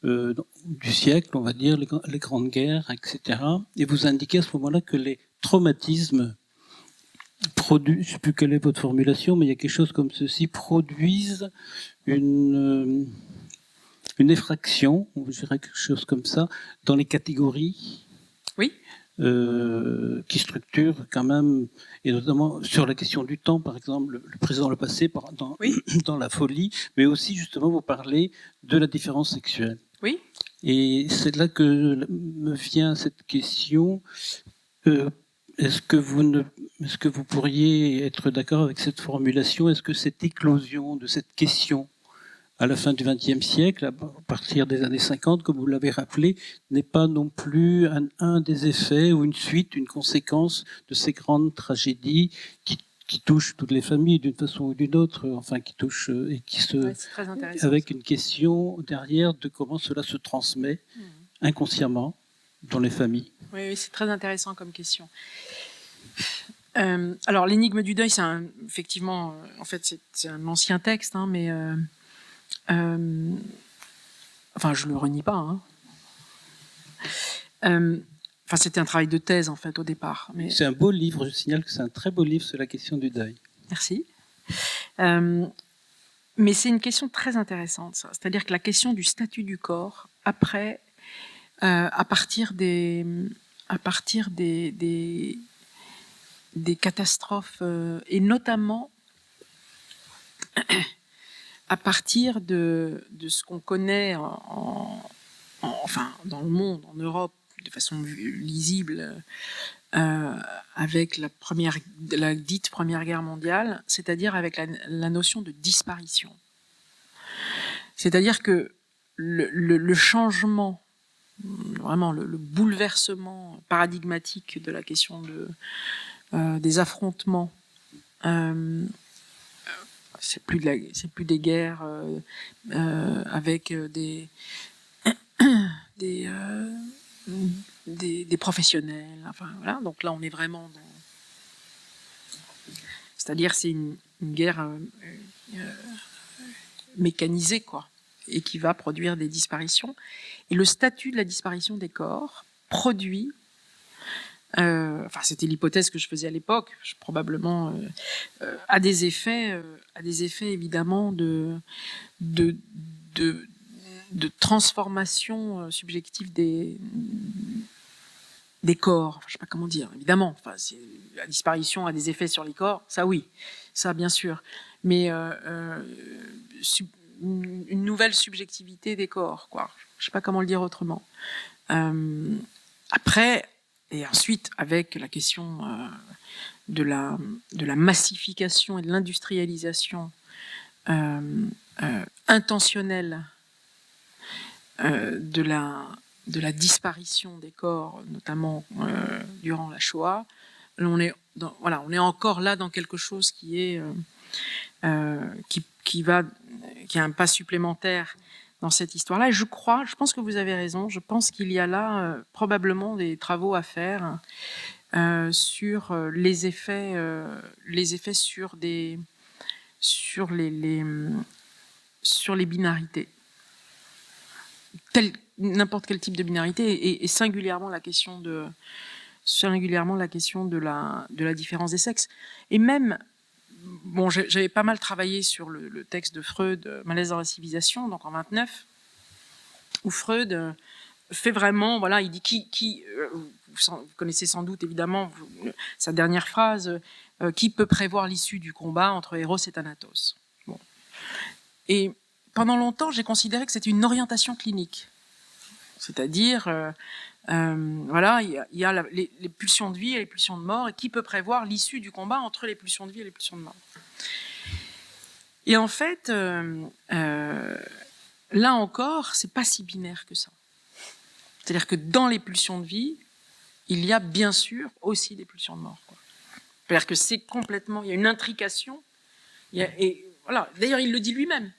du siècle, on va dire, les grandes guerres, etc. Et vous indiquez à ce moment-là que les traumatismes produisent, je ne sais plus quelle est votre formulation, mais il y a quelque chose comme ceci, produisent une effraction, je dirais quelque chose comme ça, dans les catégories.
Oui.
Qui structurent quand même, et notamment sur la question du temps, par exemple, le présent, le passé, dans la folie, mais aussi justement vous parlez de la différence sexuelle.
Oui.
Et c'est là que me vient cette question. Est-ce que vous pourriez être d'accord avec cette formulation? Est-ce que cette éclosion de cette question à la fin du XXe siècle, à partir des années 50, comme vous l'avez rappelé, n'est pas non plus un des effets ou une suite, une conséquence de ces grandes tragédies qui touchent toutes les familles d'une façon ou d'une autre, enfin qui touchent et qui se...
Ouais, c'est très intéressant,
avec
ça.
une question derrière de comment cela se transmet inconsciemment dans les familles.
Oui, c'est très intéressant comme question. Alors, l'énigme du deuil, c'est effectivement, en fait, c'est un ancien texte, hein, mais enfin, je le renie pas. Hein. Enfin, c'était un travail de thèse en fait au départ. Mais...
C'est un beau livre. Je signale que c'est un très beau livre sur la question du deuil.
Merci. Mais c'est une question très intéressante, ça. C'est-à-dire que la question du statut du corps après, à partir des catastrophes et notamment à partir de ce qu'on connaît enfin, dans le monde, en Europe, de façon lisible, avec la dite Première Guerre mondiale, c'est-à-dire avec la notion de disparition. C'est-à-dire que le changement, vraiment le bouleversement paradigmatique de la question des affrontements, c'est plus des guerres avec des professionnels. Enfin, voilà. Donc là, on est vraiment dans... C'est-à-dire, c'est une guerre mécanisée, quoi, et qui va produire des disparitions. Et le statut de la disparition des corps produit... enfin, c'était l'hypothèse que je faisais à l'époque, probablement a des effets évidemment de transformation subjective des corps. Enfin, je ne sais pas comment dire, évidemment. Enfin, la disparition a des effets sur les corps, ça oui, ça bien sûr. Mais une nouvelle subjectivité des corps, quoi. Je ne sais pas comment le dire autrement. Après, et ensuite, avec la question de la massification et de l'industrialisation intentionnelle de la disparition des corps, notamment durant la Shoah, on est encore là dans quelque chose qui a un pas supplémentaire dans cette histoire-là. Et je pense que vous avez raison. Je pense qu'il y a là probablement des travaux à faire sur les effets sur les binarités. N'importe quel type de binarité, et singulièrement la question de la différence des sexes. Et même, bon, j'avais pas mal travaillé sur le texte de Freud, Malaise dans la civilisation, donc en 29, où Freud fait vraiment, voilà, il dit vous connaissez sans doute évidemment sa dernière phrase, qui peut prévoir l'issue du combat entre Eros et Thanatos. Bon. Et pendant longtemps, j'ai considéré que c'était une orientation clinique. C'est-à-dire, voilà, il y a les pulsions de vie et les pulsions de mort, et qui peut prévoir l'issue du combat entre les pulsions de vie et les pulsions de mort. Et en fait, là encore, c'est pas si binaire que ça. C'est-à-dire que dans les pulsions de vie, il y a bien sûr aussi des pulsions de mort, quoi. C'est-à-dire que c'est complètement, il y a une intrication. Et voilà, d'ailleurs, il le dit lui-même.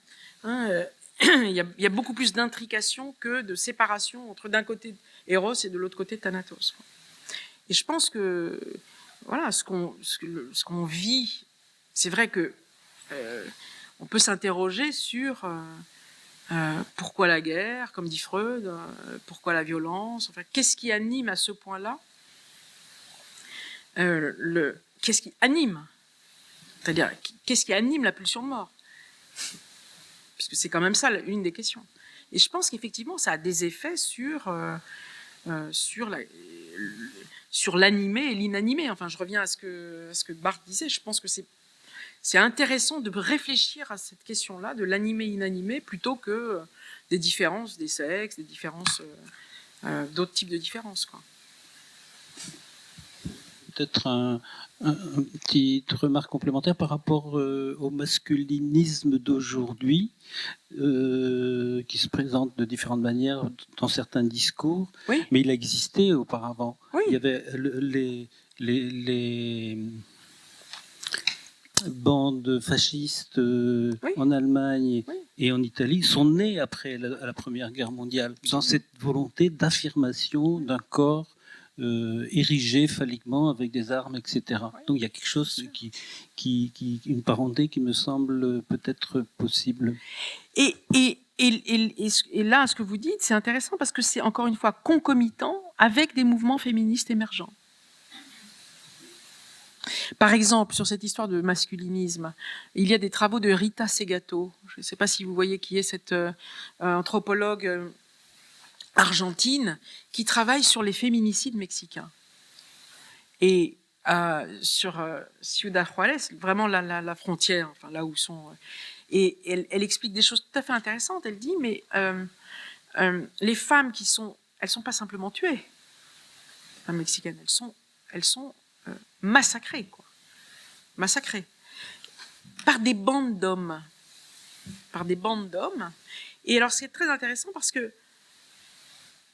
Hein, il y a beaucoup plus d'intrication que de séparation entre d'un côté Eros et de l'autre côté Thanatos. Et je pense que voilà, ce qu'on vit, c'est vrai que on peut s'interroger sur pourquoi la guerre, comme dit Freud, pourquoi la violence, enfin, qu'est-ce qui anime à ce point-là qu'est-ce qui anime, c'est-à-dire qu'est-ce qui anime la pulsion de mort, puisque c'est quand même ça une des questions. Et je pense qu'effectivement ça a des effets sur l'animé et l'inanimé. Enfin, je reviens à ce que Barthes disait. Je pense que c'est intéressant de réfléchir à cette question-là de l'animé-inanimé plutôt que des différences des sexes, des différences d'autres types de différences, quoi.
Peut-être une petite remarque complémentaire par rapport au masculinisme d'aujourd'hui, qui se présente de différentes manières dans certains discours,
oui.
Mais il a existé auparavant.
Oui.
Il y avait les bandes fascistes
oui.
en Allemagne
oui.
et en Italie sont nées après la Première Guerre mondiale, dans cette volonté d'affirmation d'un corps érigé phalliquement avec des armes, etc. Oui. Donc il y a quelque chose une parenté qui me semble peut-être possible.
Et là, ce que vous dites, c'est intéressant parce que c'est encore une fois concomitant avec des mouvements féministes émergents. Par exemple, sur cette histoire de masculinisme, il y a des travaux de Rita Segato. Je ne sais pas si vous voyez qui est cette anthropologue argentine qui travaille sur les féminicides mexicains. Et sur Ciudad Juárez, vraiment la frontière, enfin là où sont... Et elle explique des choses tout à fait intéressantes. Elle dit, mais les femmes elles sont pas simplement tuées, les femmes mexicaines, elles sont massacrées, quoi. Massacrées. Par des bandes d'hommes. Et alors, c'est très intéressant parce que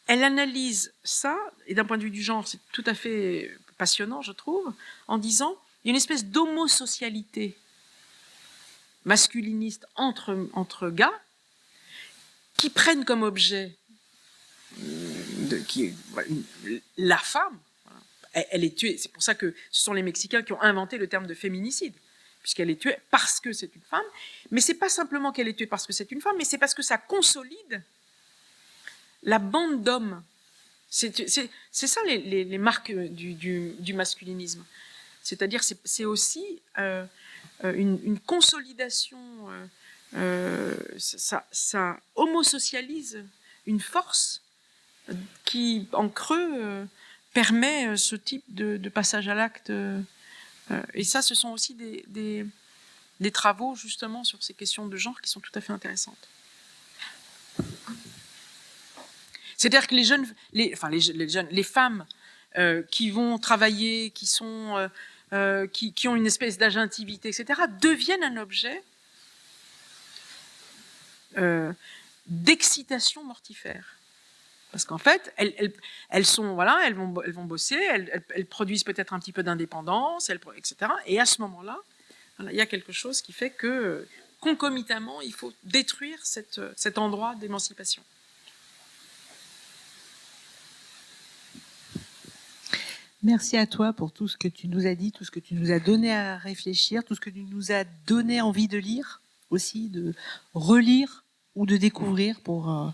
elle analyse ça, et d'un point de vue du genre, c'est tout à fait passionnant, je trouve, en disant, il y a une espèce d'homosocialité masculiniste entre gars qui prennent comme objet la femme, voilà, elle est tuée. C'est pour ça que ce sont les Mexicains qui ont inventé le terme de féminicide, puisqu'elle est tuée parce que c'est une femme. Mais c'est pas simplement qu'elle est tuée parce que c'est une femme, mais c'est parce que ça consolide la bande d'hommes. C'est ça les marques du masculinisme. C'est-à-dire c'est aussi une consolidation, ça homosocialise une force qui, en creux, permet ce type de passage à l'acte. Et ça, ce sont aussi des travaux justement sur ces questions de genre qui sont tout à fait intéressantes. C'est-à-dire que les femmes qui vont travailler, qui ont une espèce d'agentivité, etc., deviennent un objet d'excitation mortifère. Parce qu'en fait, elles vont bosser, elles produisent peut-être un petit peu d'indépendance, etc. Et à ce moment-là, voilà, il y a quelque chose qui fait que, concomitamment, il faut détruire cet endroit d'émancipation.
Merci à toi pour tout ce que tu nous as dit, tout ce que tu nous as donné à réfléchir, tout ce que tu nous as donné envie de lire aussi, de relire ou de découvrir pour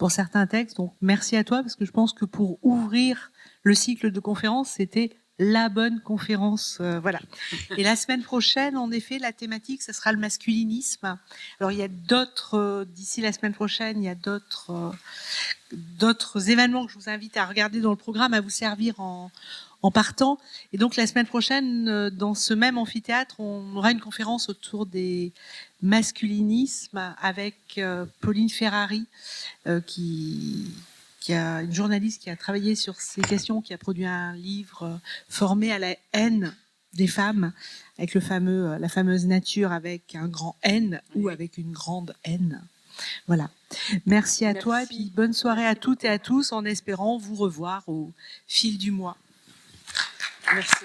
certains textes. Donc merci à toi, parce que je pense que pour ouvrir le cycle de conférences, c'était la bonne conférence. Voilà. Et la semaine prochaine, en effet, la thématique, ça sera le masculinisme. Alors il y a d'autres, d'ici la semaine prochaine, il y a d'autres événements que je vous invite à regarder dans le programme, à vous servir en partant. Et donc la semaine prochaine, dans ce même amphithéâtre, on aura une conférence autour des masculinismes avec Pauline Ferrari, qui a une journaliste qui a travaillé sur ces questions, qui a produit un livre formé à la haine des femmes, avec la fameuse nature avec un grand N ou avec une grande N. Voilà. Merci à toi et puis bonne soirée à toutes et à tous, en espérant vous revoir au fil du mois.
Merci.